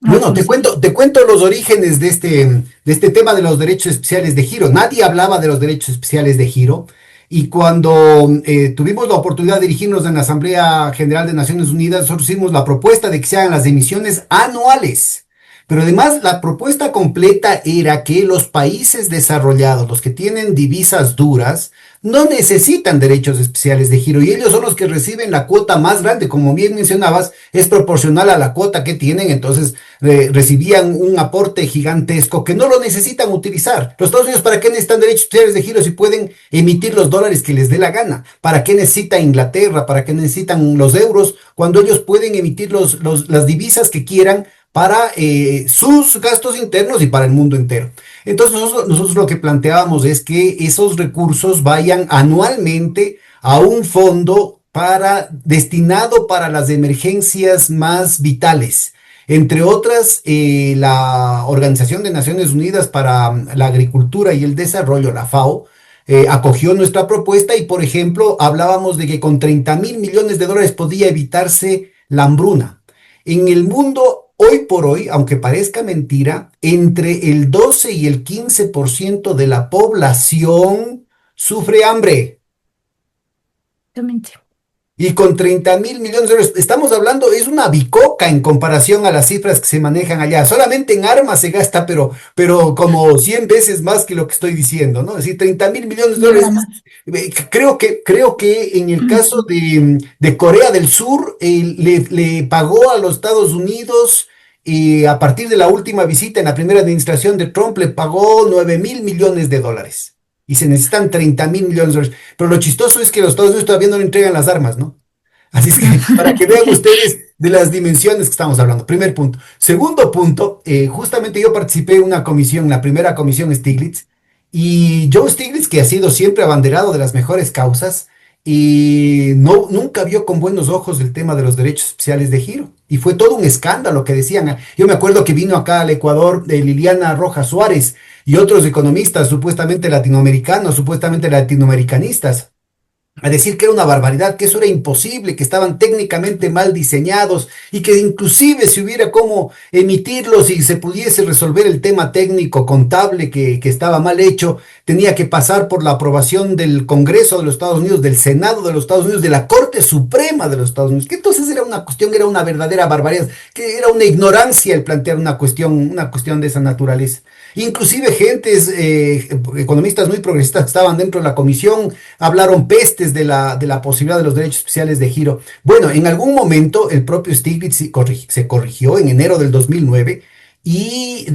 Ahora Bueno, sí, no sé. te cuento los orígenes de este tema de los derechos especiales de giro. Nadie hablaba de los derechos especiales de giro. Y cuando tuvimos la oportunidad de dirigirnos en la Asamblea General de Naciones Unidas, nosotros hicimos la propuesta de que se hagan las emisiones anuales. Pero además la propuesta completa era que los países desarrollados, los que tienen divisas duras, no necesitan derechos especiales de giro y ellos son los que reciben la cuota más grande, como bien mencionabas, es proporcional a la cuota que tienen, entonces recibían un aporte gigantesco que no lo necesitan utilizar. Los Estados Unidos, ¿para qué necesitan derechos especiales de giro si pueden emitir los dólares que les dé la gana? ¿Para qué necesita Inglaterra? ¿Para qué necesitan los euros cuando ellos pueden emitir las divisas que quieran para sus gastos internos y para el mundo entero? Entonces nosotros lo que planteábamos es que esos recursos vayan anualmente a un fondo destinado para las emergencias más vitales. Entre otras, la Organización de Naciones Unidas para la Agricultura y el Desarrollo, la FAO, acogió nuestra propuesta y, por ejemplo, hablábamos de que con 30.000 millones de dólares podía evitarse la hambruna. En el mundo, hoy por hoy, aunque parezca mentira, entre el 12 y el 15% de la población sufre hambre. Exactamente. Y con 30.000 millones de dólares, estamos hablando, es una bicoca en comparación a las cifras que se manejan allá. Solamente en armas se gasta, pero como 100 veces más que lo que estoy diciendo, ¿no? Es decir, 30.000 millones de dólares. Llega más. Creo que en el caso de Corea del Sur, le pagó a los Estados Unidos, a partir de la última visita en la primera administración de Trump, le pagó 9.000 millones de dólares. Y se necesitan 30.000 millones de dólares. Pero lo chistoso es que los Estados Unidos todavía no le entregan las armas, ¿no? Así es que para que vean ustedes de las dimensiones que estamos hablando. Primer punto. Segundo punto, justamente yo participé en una comisión, la primera comisión Stiglitz, y Joe Stiglitz, que ha sido siempre abanderado de las mejores causas, y no, nunca vio con buenos ojos el tema de los derechos especiales de giro. Y fue todo un escándalo que decían. Yo me acuerdo que vino acá al Ecuador Liliana Rojas Suárez y otros economistas supuestamente latinoamericanistas a decir que era una barbaridad, que eso era imposible, que estaban técnicamente mal diseñados y que inclusive si hubiera cómo emitirlos y se pudiese resolver el tema técnico contable que estaba mal hecho, tenía que pasar por la aprobación del Congreso de los Estados Unidos, del Senado de los Estados Unidos, de la Corte Suprema de los Estados Unidos, que entonces era una cuestión, era una verdadera barbaridad, que era una ignorancia el plantear una cuestión de esa naturaleza. Inclusive gentes, economistas muy progresistas que estaban dentro de la comisión, hablaron pestes de la posibilidad de los derechos especiales de giro. Bueno, en algún momento el propio Stiglitz se corrigió en enero del 2009 y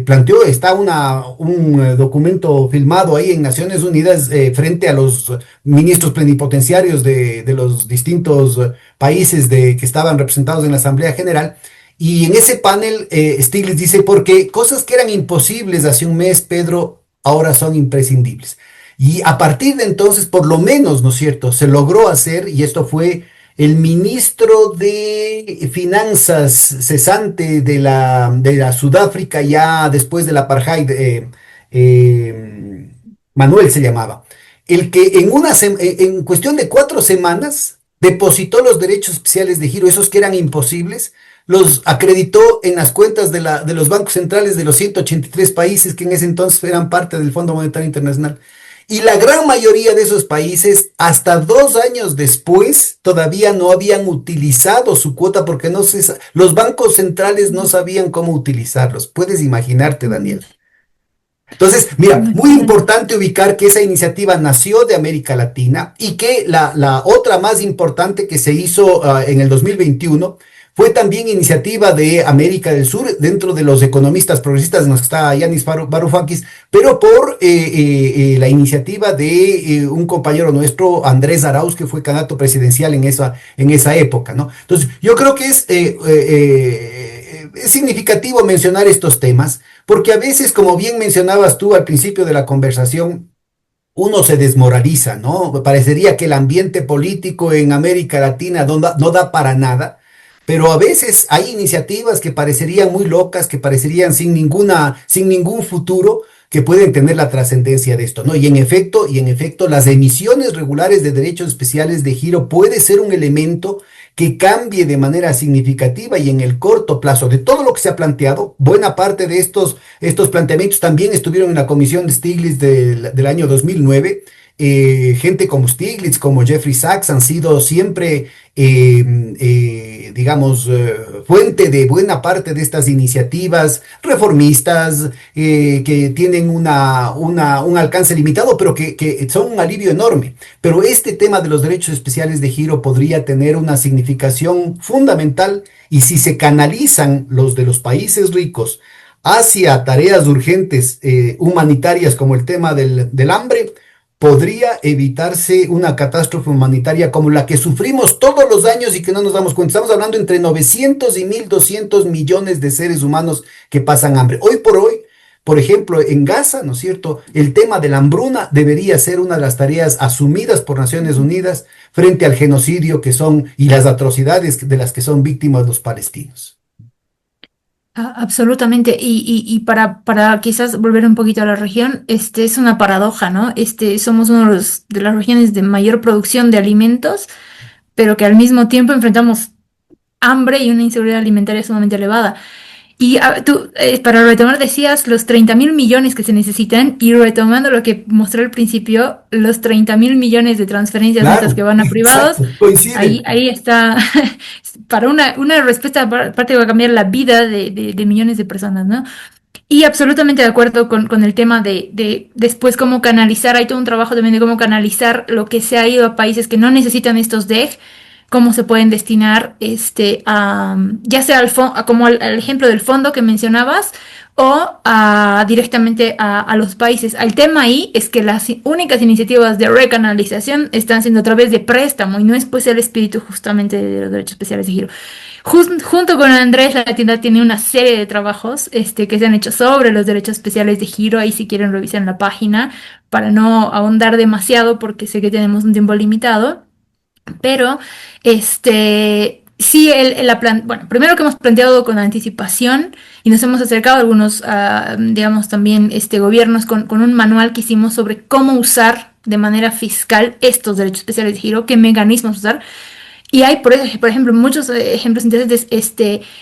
planteó, está un documento filmado ahí en Naciones Unidas frente a los ministros plenipotenciarios de los distintos países que estaban representados en la Asamblea General. Y en ese panel, Stiglitz dice, porque cosas que eran imposibles hace un mes, Pedro, ahora son imprescindibles. Y a partir de entonces, por lo menos, ¿no es cierto?, se logró hacer, y esto fue el ministro de Finanzas cesante de la Sudáfrica, ya después del apartheid, Manuel se llamaba, el que en cuestión de 4 semanas depositó los derechos especiales de giro, esos que eran imposibles, los acreditó en las cuentas de los bancos centrales de los 183 países que en ese entonces eran parte del Fondo Monetario Internacional. Y la gran mayoría de esos países, hasta 2 años después, todavía no habían utilizado su cuota porque los bancos centrales no sabían cómo utilizarlos. Puedes imaginarte, Daniel. Entonces, mira, muy Imagínate. importante ubicar que esa iniciativa nació de América Latina y que la otra más importante que se hizo en el 2021 fue también iniciativa de América del Sur, dentro de los economistas progresistas, en los que está Yanis Varoufakis, pero por la iniciativa de un compañero nuestro, Andrés Arauz, que fue candidato presidencial en esa época, ¿no? Entonces, yo creo que es significativo mencionar estos temas, porque a veces, como bien mencionabas tú al principio de la conversación, uno se desmoraliza, ¿no? Parecería que el ambiente político en América Latina no da para nada, pero a veces hay iniciativas que parecerían muy locas, que parecerían sin ningún futuro, que pueden tener la trascendencia de esto, ¿no? Y en efecto, las emisiones regulares de derechos especiales de giro puede ser un elemento que cambie de manera significativa y en el corto plazo de todo lo que se ha planteado. Buena parte de estos planteamientos también estuvieron en la comisión de Stiglitz del año 2009. Gente como Stiglitz, como Jeffrey Sachs han sido siempre, digamos, fuente de buena parte de estas iniciativas reformistas que tienen un alcance limitado, pero que son un alivio enorme. Pero este tema de los derechos especiales de giro podría tener una significación fundamental y si se canalizan los de los países ricos hacia tareas urgentes humanitarias como el tema del hambre, podría evitarse una catástrofe humanitaria como la que sufrimos todos los años y que no nos damos cuenta. Estamos hablando entre 900 y 1.200 millones de seres humanos que pasan hambre. Hoy por hoy, por ejemplo, en Gaza, ¿no es cierto? El tema de la hambruna debería ser una de las tareas asumidas por Naciones Unidas frente al genocidio y las atrocidades de las que son víctimas los palestinos. Absolutamente. Y para quizás volver un poquito a la región, es una paradoja, ¿no? Somos uno de de las regiones de mayor producción de alimentos, pero que al mismo tiempo enfrentamos hambre y una inseguridad alimentaria sumamente elevada. Y tú, para retomar, decías los 30.000 millones que se necesitan, y retomando lo que mostré al principio, los 30.000 millones de transferencias netas Claro, que van a privados, exacto, coinciden. ahí está, para una respuesta, aparte va a cambiar la vida de millones de personas, ¿no? Y absolutamente de acuerdo con el tema de después cómo canalizar, hay todo un trabajo también de cómo canalizar lo que se ha ido a países que no necesitan estos DEG, cómo se pueden destinar ya sea como al ejemplo del fondo que mencionabas o directamente a los países. El tema ahí es que las únicas iniciativas de recanalización están siendo a través de préstamo y no es pues el espíritu justamente de los derechos especiales de giro. Junto con Andrés, la tienda tiene una serie de trabajos que se han hecho sobre los derechos especiales de giro. Ahí si quieren revisar la página para no ahondar demasiado porque sé que tenemos un tiempo limitado. Pero, sí, bueno, primero que hemos planteado con anticipación y nos hemos acercado a algunos, digamos, también gobiernos con un manual que hicimos sobre cómo usar de manera fiscal estos derechos especiales de giro, qué mecanismos usar. Y hay, por ejemplo, muchos ejemplos interesantes.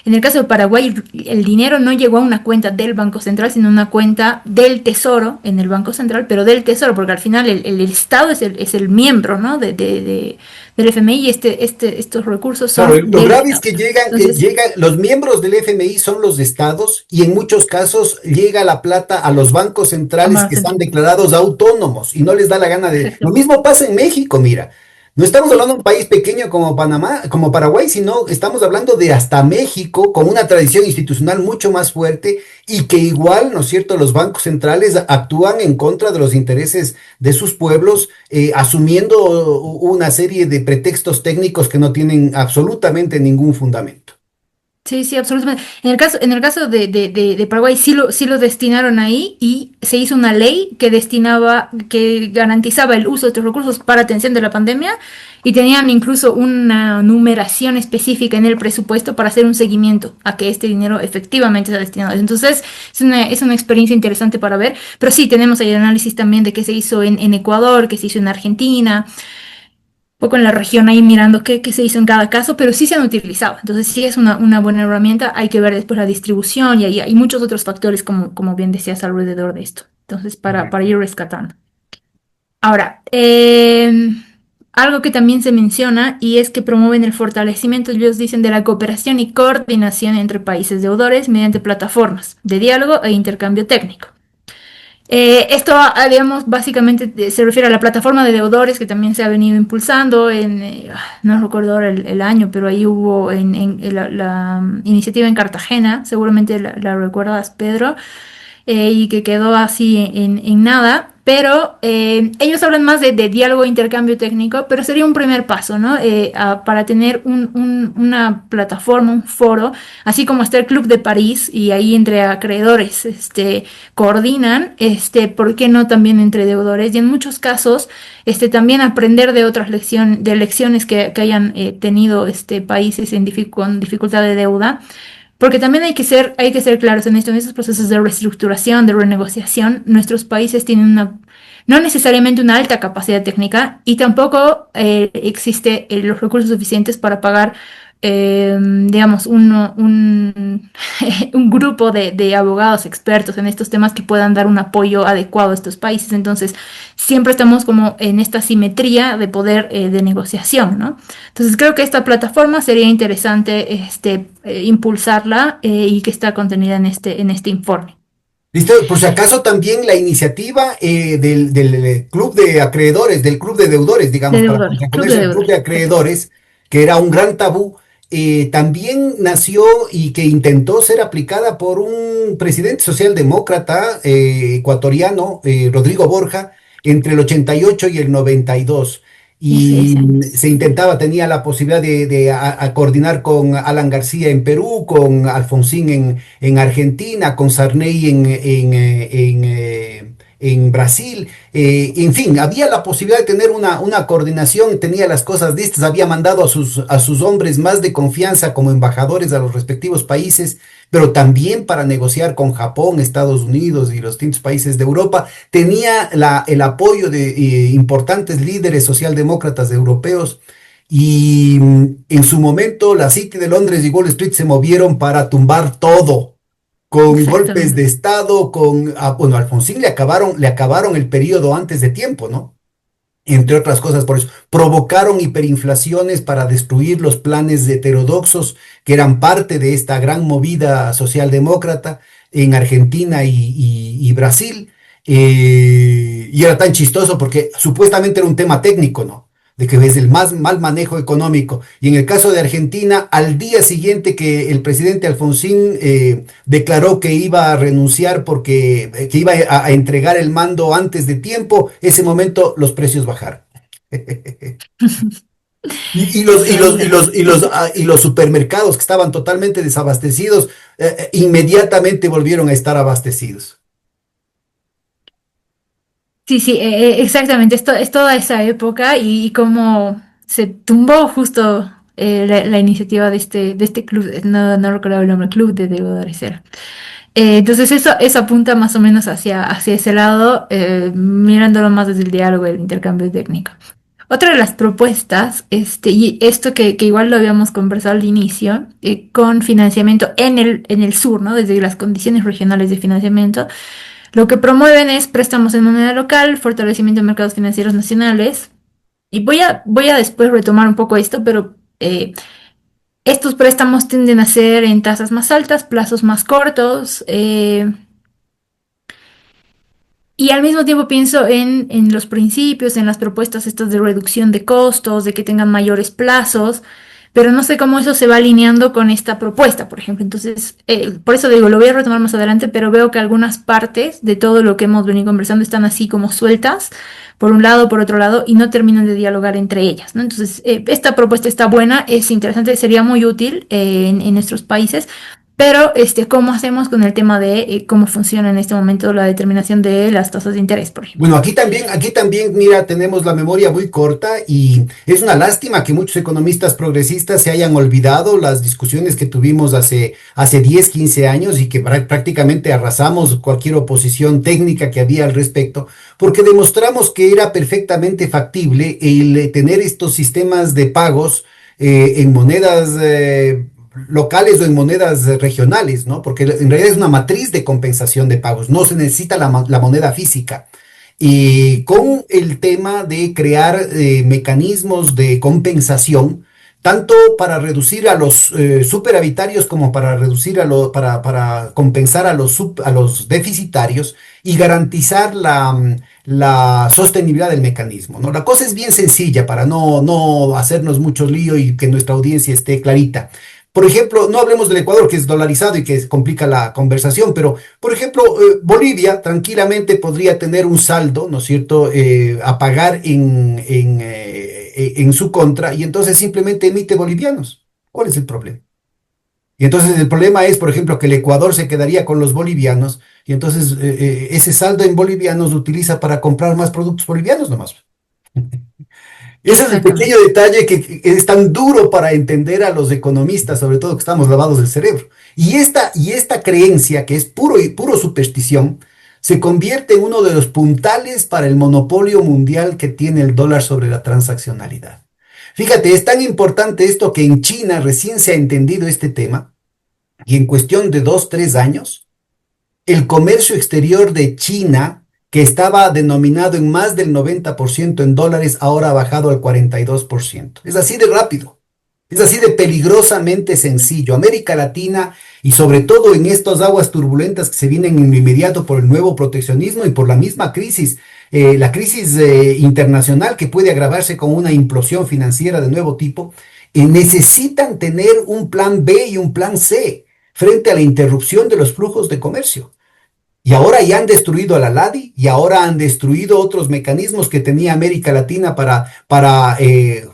En el caso de Paraguay, el dinero no llegó a una cuenta del Banco Central, sino a una cuenta del Tesoro en el Banco Central, pero del Tesoro, porque al final el Estado es el miembro, ¿no? Del FMI y estos recursos Claro, son lo del grave es Estado. que Entonces, los miembros del FMI son los estados y en muchos casos llega la plata a los bancos centrales Cámara que están Central. declarados autónomos y no les da la gana de... Lo mismo pasa en México, mira. No estamos Sí. hablando de un país pequeño como Panamá, como Paraguay, sino estamos hablando de hasta México con una tradición institucional mucho más fuerte y que igual, ¿no es cierto?, los bancos centrales actúan en contra de los intereses de sus pueblos, asumiendo una serie de pretextos técnicos que no tienen absolutamente ningún fundamento. Sí, sí, absolutamente. En el caso de Paraguay sí lo destinaron ahí y se hizo una ley que garantizaba el uso de estos recursos para atención de la pandemia y tenían incluso una numeración específica en el presupuesto para hacer un seguimiento a que este dinero efectivamente sea destinado. Entonces, es una experiencia interesante para ver, pero sí, tenemos ahí el análisis también de qué se hizo en Ecuador, qué se hizo en Argentina, poco en la región ahí mirando qué se hizo en cada caso, pero sí se han utilizado. Entonces sí es una buena herramienta. Hay que ver después la distribución y hay muchos otros factores, como bien decías, alrededor de esto. Entonces, para ir rescatando. Ahora, algo que también se menciona y es que promueven el fortalecimiento, ellos dicen, de la cooperación y coordinación entre países deudores mediante plataformas de diálogo e intercambio técnico. Esto, digamos, básicamente se refiere a la plataforma de deudores que también se ha venido impulsando no recuerdo ahora el año, pero ahí hubo la iniciativa en Cartagena, seguramente la recuerdas, Pedro, y que quedó así en nada. Pero ellos hablan más de diálogo e intercambio técnico, pero sería un primer paso, ¿no? Para tener una plataforma, un foro, así como está el Club de París, y ahí entre acreedores coordinan, ¿por qué no también entre deudores? Y en muchos casos, también aprender de otras lecciones que hayan tenido países con dificultad de deuda. Porque también hay que ser claros en esto, en estos procesos de reestructuración, de renegociación, nuestros países tienen no necesariamente una alta capacidad técnica y tampoco existe los recursos suficientes para pagar, digamos, un grupo de abogados expertos en estos temas que puedan dar un apoyo adecuado a estos países. Entonces, siempre estamos como en esta simetría de poder de negociación, ¿no? Entonces creo que esta plataforma sería interesante impulsarla y que está contenida en este informe. Listo, por si acaso también la iniciativa del club de acreedores, del club de deudores, De digamos, para deudores, club de contraponerse al club deudores, de exacto. acreedores, que era un gran tabú, también nació y que intentó ser aplicada por un presidente socialdemócrata ecuatoriano, Rodrigo Borja, entre el 88 y el 92. Ese Y año. se intentaba, tenía la posibilidad de coordinar con Alan García en Perú, con Alfonsín en Argentina, con Sarney en Brasil. En fin, había la posibilidad de tener una coordinación, tenía las cosas listas, había mandado a sus hombres más de confianza como embajadores a los respectivos países, pero también para negociar con Japón, Estados Unidos y los distintos países de Europa. Tenía el apoyo de importantes líderes socialdemócratas europeos. Y en su momento la City de Londres y Wall Street se movieron para tumbar todo con golpes de Exactamente. Estado, bueno, a Alfonsín le acabaron el periodo antes de tiempo, ¿no? Entre otras cosas, por eso provocaron hiperinflaciones para destruir los planes heterodoxos que eran parte de esta gran movida socialdemócrata en Argentina y Brasil. Y era tan chistoso porque supuestamente era un tema técnico, ¿no? de que es el más mal manejo económico. Y en el caso de Argentina, al día siguiente que el presidente Alfonsín declaró que iba a renunciar porque que iba a entregar el mando antes de tiempo, ese momento los precios bajaron. Y los supermercados que estaban totalmente desabastecidos, inmediatamente volvieron a estar abastecidos. Sí, sí, exactamente. Esto es toda esa época y cómo se tumbó justo la iniciativa de este club, no recuerdo el nombre, Club de Deudores era. Entonces eso apunta más o menos hacia ese lado, mirándolo más desde el diálogo y el intercambio técnico. Otra de las propuestas, y esto que igual lo habíamos conversado al inicio, con financiamiento en el sur, ¿no? Desde las condiciones regionales de financiamiento, lo que promueven es préstamos en moneda local, fortalecimiento de mercados financieros nacionales. Y voy a después retomar un poco esto, pero estos préstamos tienden a ser en tasas más altas, plazos más cortos, y al mismo tiempo pienso en los principios, en las propuestas estas de reducción de costos, de que tengan mayores plazos, pero no sé cómo eso se va alineando con esta propuesta, por ejemplo. Entonces, por eso digo, lo voy a retomar más adelante, pero veo que algunas partes de todo lo que hemos venido conversando están así como sueltas, por un lado, por otro lado, y no terminan de dialogar entre ellas, ¿no? Entonces, esta propuesta está buena, es interesante, sería muy útil en nuestros países. Pero, ¿cómo hacemos con el tema de cómo funciona en este momento la determinación de las tasas de interés, por ejemplo? Bueno, aquí también, mira, tenemos la memoria muy corta y es una lástima que muchos economistas progresistas se hayan olvidado las discusiones que tuvimos hace 10, 15 años y que prácticamente arrasamos cualquier oposición técnica que había al respecto, porque demostramos que era perfectamente factible el tener estos sistemas de pagos en monedas locales o en monedas regionales, ¿no? Porque en realidad es una matriz de compensación de pagos, no se necesita la moneda física. Y con el tema de crear mecanismos de compensación, tanto para reducir a los superavitarios como para reducir para compensar a los deficitarios y garantizar la sostenibilidad del mecanismo, ¿no? La cosa es bien sencilla para no hacernos mucho lío y que nuestra audiencia esté clarita. Por ejemplo, no hablemos del Ecuador, que es dolarizado y que complica la conversación, pero, por ejemplo, Bolivia tranquilamente podría tener un saldo, ¿no es cierto?, a pagar en su contra y entonces simplemente emite bolivianos. ¿Cuál es el problema? Y entonces el problema es, por ejemplo, que el Ecuador se quedaría con los bolivianos y entonces ese saldo en bolivianos lo utiliza para comprar más productos bolivianos nomás. Ese es el pequeño Exactamente. detalle que es tan duro para entender a los economistas, sobre todo que estamos lavados del cerebro. Y esta creencia, que es puro superstición, se convierte en uno de los puntales para el monopolio mundial que tiene el dólar sobre la transaccionalidad. Fíjate, es tan importante esto que en China recién se ha entendido este tema y en cuestión de 2, 3 años el comercio exterior de China, que estaba denominado en más del 90% en dólares, ahora ha bajado al 42%. Es así de rápido, es así de peligrosamente sencillo. América Latina y sobre todo en estas aguas turbulentas que se vienen en lo inmediato por el nuevo proteccionismo y por la misma crisis, la crisis internacional que puede agravarse con una implosión financiera de nuevo tipo, necesitan tener un plan B y un plan C frente a la interrupción de los flujos de comercio. Y ahora ya han destruido a la LADI y ahora han destruido otros mecanismos que tenía América Latina para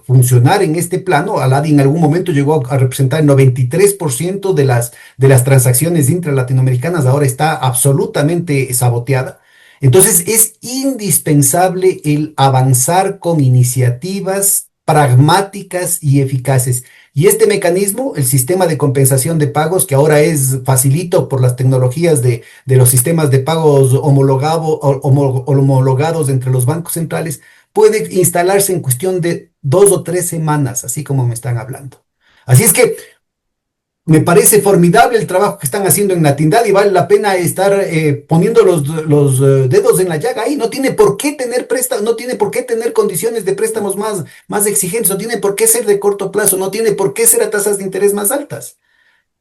funcionar en este plano. La LADI en algún momento llegó a representar el 93% de las transacciones intralatinoamericanas, ahora está absolutamente saboteada. Entonces es indispensable el avanzar con iniciativas pragmáticas y eficaces. Y este mecanismo, el sistema de compensación de pagos, que ahora es facilito por las tecnologías de los sistemas de pagos homologados entre los bancos centrales, puede instalarse en cuestión de 2 o 3 semanas, así como me están hablando. Así es que me parece formidable el trabajo que están haciendo en la Tindad y vale la pena estar poniendo los dedos en la llaga ahí. No tiene por qué tener préstamos, no tiene por qué tener condiciones de préstamos más exigentes, no tiene por qué ser de corto plazo, no tiene por qué ser a tasas de interés más altas.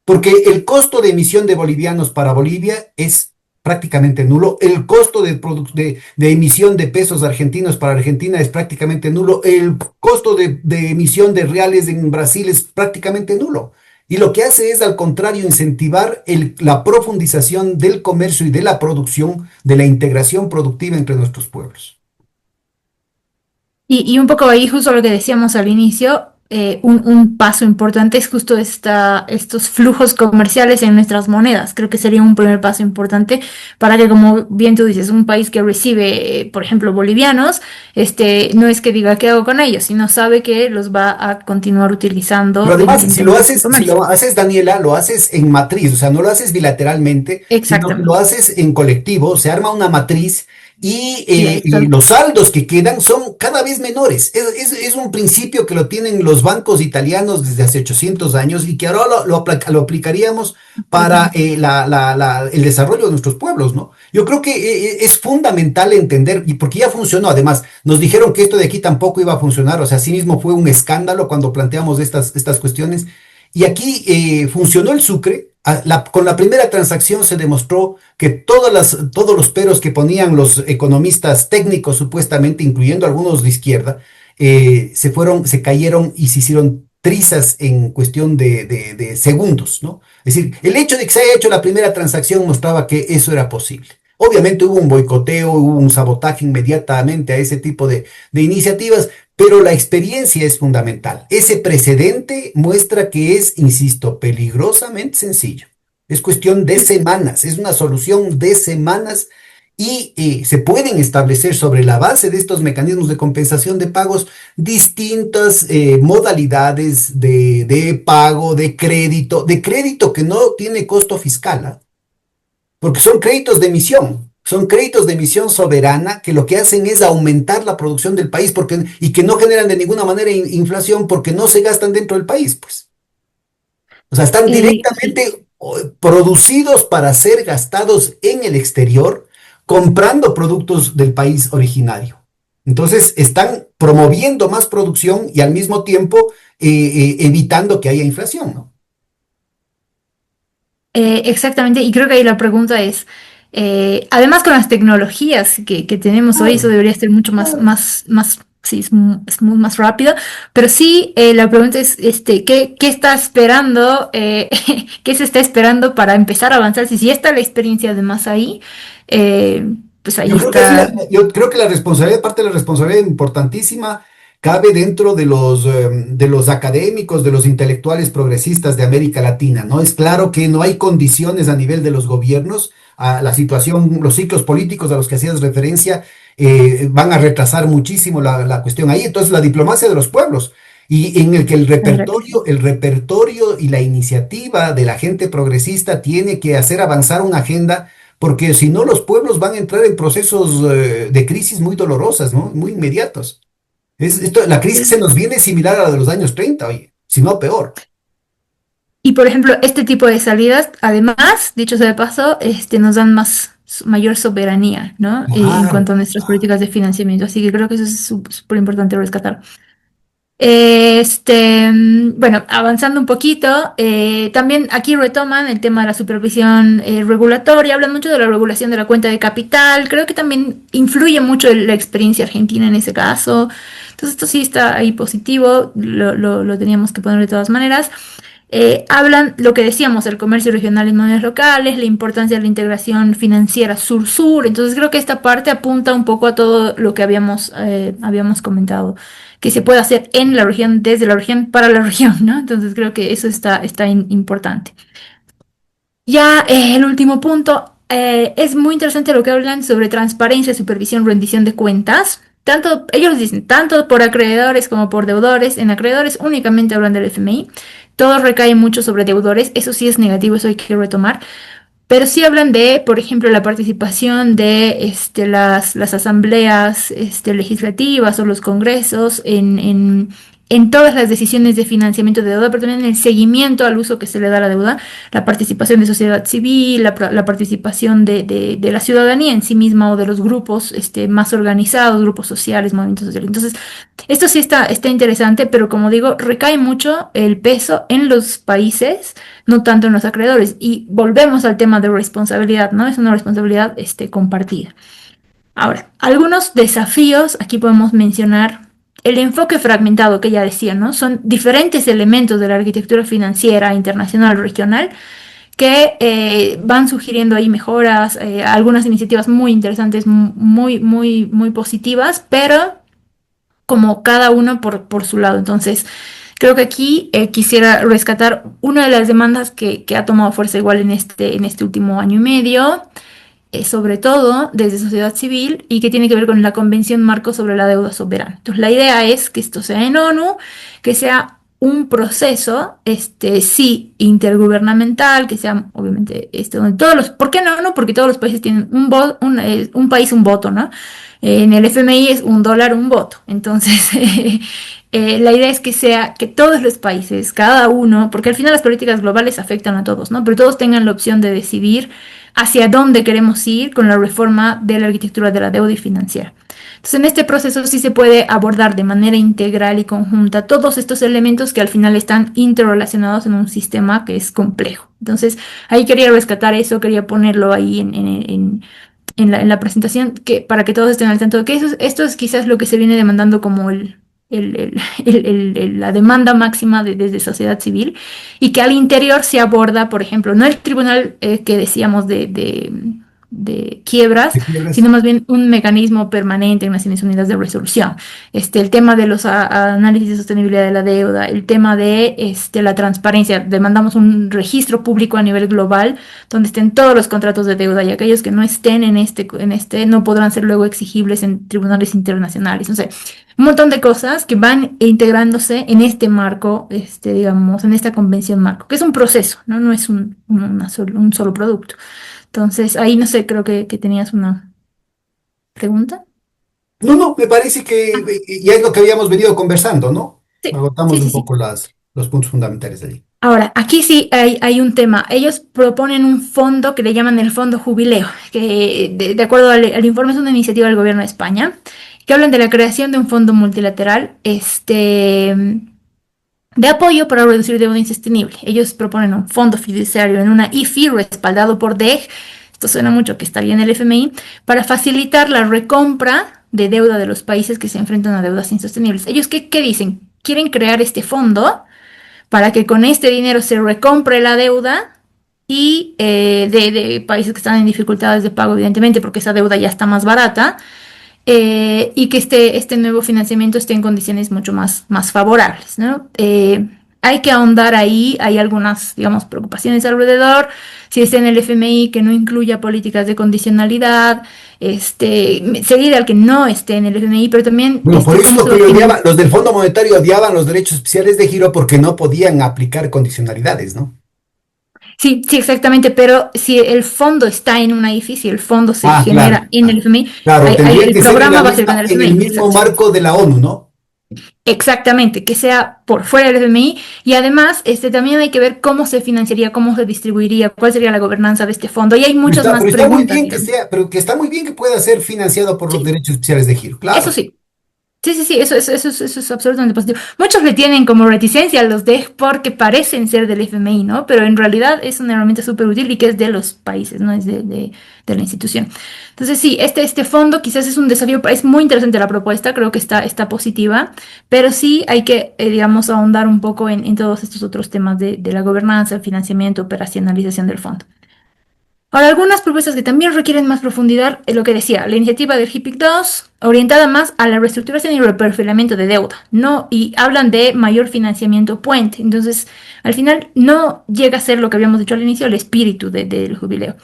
Porque el costo de emisión de bolivianos para Bolivia es prácticamente nulo. El costo de emisión de pesos argentinos para Argentina es prácticamente nulo. El costo de emisión de reales en Brasil es prácticamente nulo. Y lo que hace es, al contrario, incentivar la profundización del comercio y de la producción, de la integración productiva entre nuestros pueblos. Y un poco ahí, justo lo que decíamos al inicio, un paso importante es justo estos flujos comerciales en nuestras monedas. Creo que sería un primer paso importante para que, como bien tú dices, un país que recibe, por ejemplo, bolivianos, no es que diga qué hago con ellos, sino sabe que los va a continuar Pero utilizando además, en si lo temas de haces, si comercio. lo haces, Daniela, lo haces en matriz, o sea, no lo haces bilateralmente, sino que lo Exactamente. haces en colectivo, se arma una matriz y, Y ahí está. los saldos que quedan son cada vez menores. Es un principio que lo tienen los bancos italianos desde hace 800 años y que ahora lo aplicaríamos para el desarrollo de nuestros pueblos, ¿no? Yo creo que es fundamental entender, y porque ya funcionó, además, nos dijeron que esto de aquí tampoco iba a funcionar, o sea, sí mismo fue un escándalo cuando planteamos estas cuestiones, y aquí funcionó el Sucre. Con la primera transacción se demostró que todos los peros que ponían los economistas técnicos, supuestamente, incluyendo algunos de izquierda, se cayeron y se hicieron trizas en cuestión de segundos, ¿no? Es decir, el hecho de que se haya hecho la primera transacción mostraba que eso era posible. Obviamente hubo un boicoteo, hubo un sabotaje inmediatamente a ese tipo de iniciativas, pero la experiencia es fundamental. Ese precedente muestra que es, insisto, peligrosamente sencillo. Es cuestión de semanas, es una solución de semanas y se pueden establecer sobre la base de estos mecanismos de compensación de pagos distintas modalidades de pago, de crédito que no tiene costo fiscal, ¿ah? Porque son créditos de emisión. Son créditos de emisión soberana que lo que hacen es aumentar la producción del país y que no generan de ninguna manera inflación porque no se gastan dentro del país, pues. O sea, están Sí. directamente producidos para ser gastados en el exterior, comprando productos del país originario. Entonces, están promoviendo más producción y al mismo tiempo evitando que haya inflación, ¿no? Exactamente, y creo que ahí la pregunta es, además con las tecnologías que tenemos hoy, eso Claro, debería ser mucho claro. sí, es más rápido, pero sí, la pregunta es, ¿qué está esperando, qué se está esperando para empezar a avanzar? Si ya está la experiencia además ahí, eh, pues ahí está. Yo creo que la responsabilidad, parte de la responsabilidad importantísima, cabe dentro de los académicos, de los intelectuales progresistas de América Latina, ¿no? Es claro que no hay condiciones a nivel de los gobiernos, a la situación, los ciclos políticos a los que hacías referencia, van a retrasar muchísimo la cuestión ahí. Entonces, la diplomacia de los pueblos. Y en el que el repertorio y la iniciativa de la gente progresista tiene que hacer avanzar una agenda, porque si no los pueblos van a entrar en procesos de crisis muy dolorosas, ¿no? Muy inmediatos. La crisis se nos viene similar a la de los años 30, oye, si no peor. Y por ejemplo, este tipo de salidas, además, dicho sea de paso, nos dan mayor soberanía, ¿no? En Claro, cuanto a nuestras políticas de financiamiento. Así que creo que eso es súper importante rescatar. Bueno, avanzando un poquito, también aquí retoman el tema de la supervisión regulatoria, hablan mucho de la regulación de la cuenta de capital, creo que también influye mucho la experiencia argentina en ese caso. Entonces esto sí está ahí positivo, lo teníamos que poner de todas maneras. Hablan lo que decíamos, el comercio regional en monedas locales, la importancia de la integración financiera sur-sur. Entonces creo que esta parte apunta un poco a todo lo que habíamos comentado, que se puede hacer en la región, desde la región para la región, ¿no? Entonces creo que eso está importante. Ya el último punto, es muy interesante lo que hablan sobre transparencia, supervisión, rendición de cuentas. Tanto, ellos dicen, tanto por acreedores como por deudores. En acreedores únicamente hablan del FMI. Todo recae mucho sobre deudores. Eso sí es negativo, eso hay que retomar. Pero sí hablan de, por ejemplo, la participación de las asambleas legislativas o los congresos en todas las decisiones de financiamiento de deuda, pero también en el seguimiento al uso que se le da a la deuda, la participación de sociedad civil, la participación de la ciudadanía en sí misma o de los grupos más organizados, grupos sociales, movimientos sociales. Entonces, esto sí está interesante, pero como digo, recae mucho el peso en los países, no tanto en los acreedores. Y volvemos al tema de responsabilidad, ¿no? Es una responsabilidad compartida. Ahora, algunos desafíos, aquí podemos mencionar el enfoque fragmentado que ya decía, ¿no? Son diferentes elementos de la arquitectura financiera internacional, regional, que van sugiriendo ahí mejoras, algunas iniciativas muy interesantes, muy positivas, pero como cada uno por su lado. Entonces, creo que aquí quisiera rescatar una de las demandas que ha tomado fuerza igual en este último año y medio, sobre todo desde sociedad civil y que tiene que ver con la Convención Marco sobre la Deuda Soberana. Entonces, la idea es que esto sea en ONU, que sea un proceso, sí, intergubernamental, que sea, obviamente, donde todos los, ¿por qué no? No, porque todos los países tienen un país, un voto, ¿no? En el FMI es un dólar, un voto. Entonces, la idea es que sea que todos los países, cada uno, porque al final las políticas globales afectan a todos, ¿no? Pero todos tengan la opción de decidir hacia dónde queremos ir con la reforma de la arquitectura de la deuda y financiera. Entonces, en este proceso sí se puede abordar de manera integral y conjunta todos estos elementos que al final están interrelacionados en un sistema que es complejo. Entonces, ahí quería rescatar eso, quería ponerlo ahí en la presentación para que todos estén al tanto de que esto es quizás lo que se viene demandando como la demanda máxima desde sociedad civil y que al interior se aborda, por ejemplo, no el tribunal que decíamos de quiebras, ¿Te quiebres? sino más bien un mecanismo permanente en Naciones Unidas de resolución. El tema de los análisis de sostenibilidad de la deuda, el tema de la transparencia, demandamos un registro público a nivel global donde estén todos los contratos de deuda y aquellos que no estén en este no podrán ser luego exigibles en tribunales internacionales. No sé, un montón de cosas que van integrándose en este marco, digamos, en esta convención marco, que es un proceso, ¿no? No es un solo producto. Entonces, ahí no sé, creo que tenías una pregunta. No, no, me parece que Ah, ya es lo que habíamos venido conversando, ¿no? sí, sí, Agotamos sí, un sí. poco los puntos fundamentales de allí. Ahora, aquí sí hay un tema. Ellos proponen un fondo que le llaman el Fondo Jubileo, que de acuerdo al informe es una iniciativa del gobierno de España, que hablan de la creación de un fondo multilateral, de apoyo para reducir deuda insostenible. Ellos proponen un fondo fiduciario en una IFI respaldado por DEG, esto suena mucho que está bien el FMI, para facilitar la recompra de deuda de los países que se enfrentan a deudas insostenibles. Ellos, ¿qué dicen? Quieren crear este fondo para que con este dinero se recompre la deuda y de países que están en dificultades de pago, evidentemente, porque esa deuda ya está más barata, y que este nuevo financiamiento esté en condiciones mucho más favorables, ¿no? Hay que ahondar ahí, hay algunas, digamos, preocupaciones alrededor, si está en el FMI que no incluya políticas de condicionalidad, seguir al que no esté en el FMI, pero también Bueno, por eso cómo lo se que va a yo odiaba, financiar. los del Fondo Monetario odiaban los derechos especiales de giro porque no podían aplicar condicionalidades, ¿no? Sí, sí, exactamente, pero si el fondo está en una IFI, si el fondo se Ah, claro, genera en el claro. FMI, Claro, tendría el que ser programa va a ser con el en el FMI, mismo exacto. marco de la ONU, ¿no? Exactamente, que sea por fuera del FMI y además también hay que ver cómo se financiaría, cómo se distribuiría, cuál sería la gobernanza de este fondo y hay muchas más Pero está muy preguntas, bien que digamos. sea, pero que está muy bien que pueda ser financiado por los Sí, derechos especiales de giro, eso claro. sí. Sí, sí, sí, eso es absolutamente positivo. Muchos le tienen como reticencia a los DEG porque parecen ser del FMI, ¿no? Pero en realidad es una herramienta súper útil y que es de los países, no es de la institución. Entonces, sí, este fondo quizás es un desafío, es muy interesante la propuesta, creo que está positiva, pero sí hay que, digamos, ahondar un poco en todos estos otros temas de la gobernanza, el financiamiento, operacionalización del fondo. Ahora, algunas propuestas que también requieren más profundidad es lo que decía, la iniciativa del HIPIC 2, orientada más a la reestructuración y reperfilamiento de deuda, ¿no? Y hablan de mayor financiamiento puente. Entonces, al final no llega a ser lo que habíamos dicho al inicio, el espíritu del jubileo.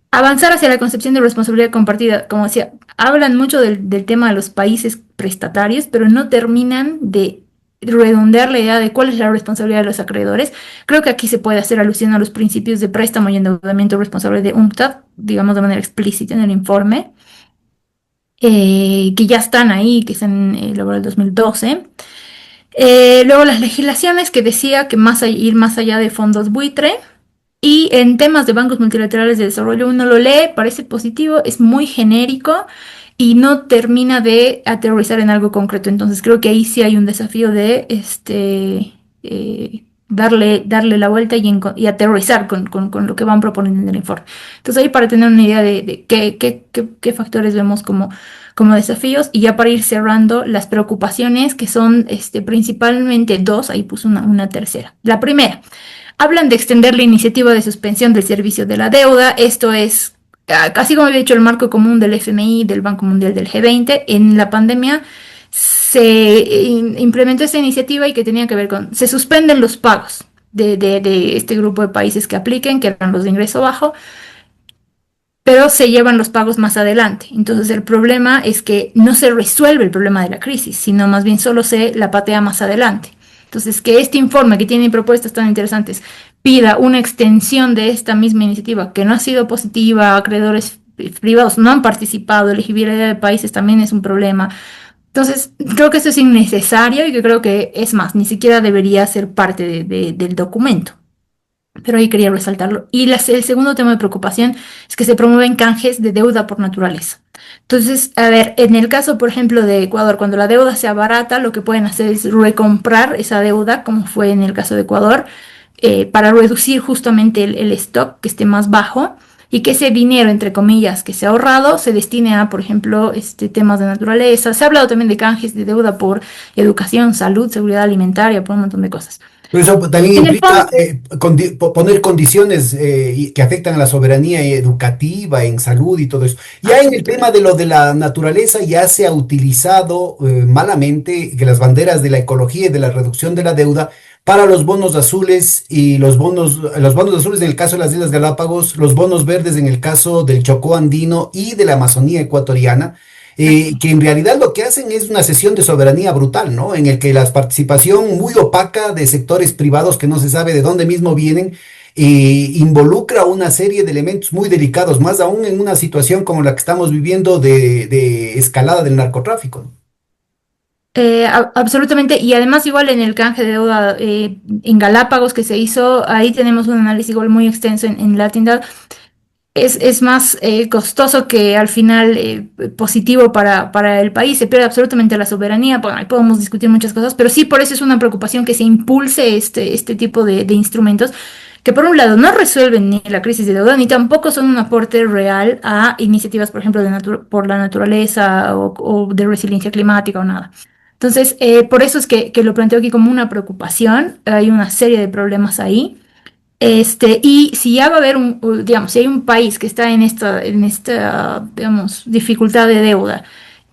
Avanzar hacia la concepción de responsabilidad compartida, como decía, hablan mucho del tema de los países prestatarios, pero no terminan de redondear la idea de cuál es la responsabilidad de los acreedores. Creo que aquí se puede hacer alusión a los principios de préstamo y endeudamiento responsable de UNCTAD, digamos de manera explícita en el informe, que ya están ahí, que se han elaborado en el 2012. Luego las legislaciones que decía que ir más allá de fondos buitre. Y en temas de bancos multilaterales de desarrollo, uno lo lee, parece positivo, es muy genérico y no termina de aterrizar en algo concreto. Entonces creo que ahí sí hay un desafío de darle la vuelta y aterrizar con lo que van proponiendo en el informe. Entonces ahí para tener una idea de qué factores vemos como desafíos y ya para ir cerrando las preocupaciones que son principalmente dos, ahí puse una tercera. La primera. Hablan de extender la iniciativa de suspensión del servicio de la deuda. Esto es, así como había dicho, el marco común del FMI, del Banco Mundial, del G20. En la pandemia se implementó esta iniciativa y que tenía que ver se suspenden los pagos de este grupo de países que apliquen, que eran los de ingreso bajo, pero se llevan los pagos más adelante. Entonces el problema es que no se resuelve el problema de la crisis, sino más bien solo se la patea más adelante. Entonces, que este informe que tiene propuestas tan interesantes pida una extensión de esta misma iniciativa que no ha sido positiva, acreedores privados no han participado, elegibilidad de países también es un problema. Entonces, creo que esto es innecesario y que creo que es más, ni siquiera debería ser parte del documento. Pero ahí quería resaltarlo. Y el segundo tema de preocupación es que se promueven canjes de deuda por naturaleza. Entonces, a ver, en el caso, por ejemplo, de Ecuador, cuando la deuda sea barata, lo que pueden hacer es recomprar esa deuda, como fue en el caso de Ecuador, para reducir justamente el stock que esté más bajo y que ese dinero, entre comillas, que se ha ahorrado, se destine a, por ejemplo, temas de naturaleza. Se ha hablado también de canjes de deuda por educación, salud, seguridad alimentaria, por un montón de cosas. Pero eso también En el implica fondo, poner condiciones que afectan a la soberanía educativa, en salud y todo eso. Ya en el tema de lo de la naturaleza ya se ha utilizado malamente que las banderas de la ecología y de la reducción de la deuda para los bonos azules y los bonos azules en el caso de las Islas Galápagos, los bonos verdes en el caso del Chocó andino y de la Amazonía ecuatoriana, que en realidad lo que hacen es una cesión de soberanía brutal, ¿no? En el que la participación muy opaca de sectores privados que no se sabe de dónde mismo vienen, involucra una serie de elementos muy delicados, más aún en una situación como la que estamos viviendo de escalada del narcotráfico, ¿no? Absolutamente, y además igual en el canje de deuda en Galápagos que se hizo, ahí tenemos un análisis igual muy extenso en Latindad. Es más costoso que al final positivo para el país, se pierde absolutamente la soberanía. Bueno, ahí podemos discutir muchas cosas, pero sí por eso es una preocupación que se impulse este tipo de instrumentos que por un lado no resuelven ni la crisis de deuda, ni tampoco son un aporte real a iniciativas, por ejemplo, por la naturaleza o de resiliencia climática o nada. Entonces, por eso es que lo planteo aquí como una preocupación. Hay una serie de problemas ahí. Y si ya va a haber digamos, si hay un país que está en esta, digamos, dificultad de deuda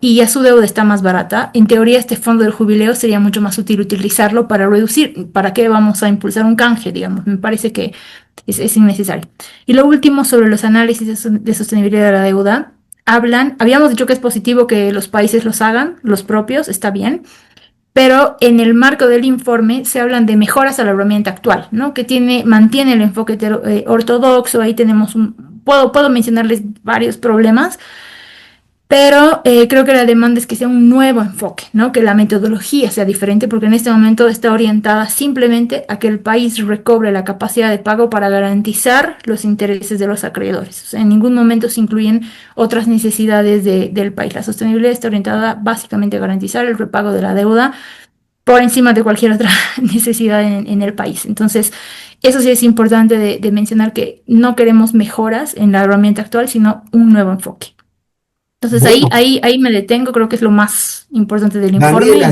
y ya su deuda está más barata, en teoría este fondo del jubileo sería mucho más útil utilizarlo para reducir. ¿Para qué vamos a impulsar un canje? Digamos, me parece que es innecesario. Y lo último sobre los análisis de sostenibilidad de la deuda. Habíamos dicho que es positivo que los países los hagan, los propios, está bien, pero en el marco del informe se hablan de mejoras a la herramienta actual, ¿no? Que mantiene el enfoque ortodoxo. Ahí puedo mencionarles varios problemas, pero creo que la demanda es que sea un nuevo enfoque, ¿no? Que la metodología sea diferente, porque en este momento está orientada simplemente a que el país recobre la capacidad de pago para garantizar los intereses de los acreedores. O sea, en ningún momento se incluyen otras necesidades del país. La sostenibilidad está orientada básicamente a garantizar el repago de la deuda por encima de cualquier otra necesidad en el país. Entonces, eso sí es importante de mencionar, que no queremos mejoras en la herramienta actual, sino un nuevo enfoque. Entonces Bueno, ahí me detengo, creo que es lo más importante del informe. Daniel,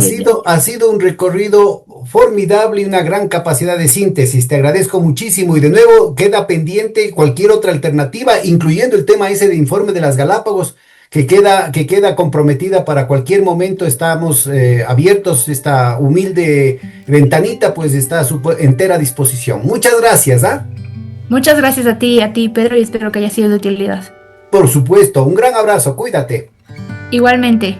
ha sido un recorrido formidable y una gran capacidad de síntesis. Te agradezco muchísimo y de nuevo queda pendiente cualquier otra alternativa, incluyendo el tema ese de informe de las Galápagos, que queda comprometida para cualquier momento. Estamos abiertos, esta humilde ventanita pues está a su entera disposición. Muchas gracias, ¿ah? Muchas gracias a ti, Pedro, y espero que haya sido de utilidad. Por supuesto, un gran abrazo, cuídate. Igualmente.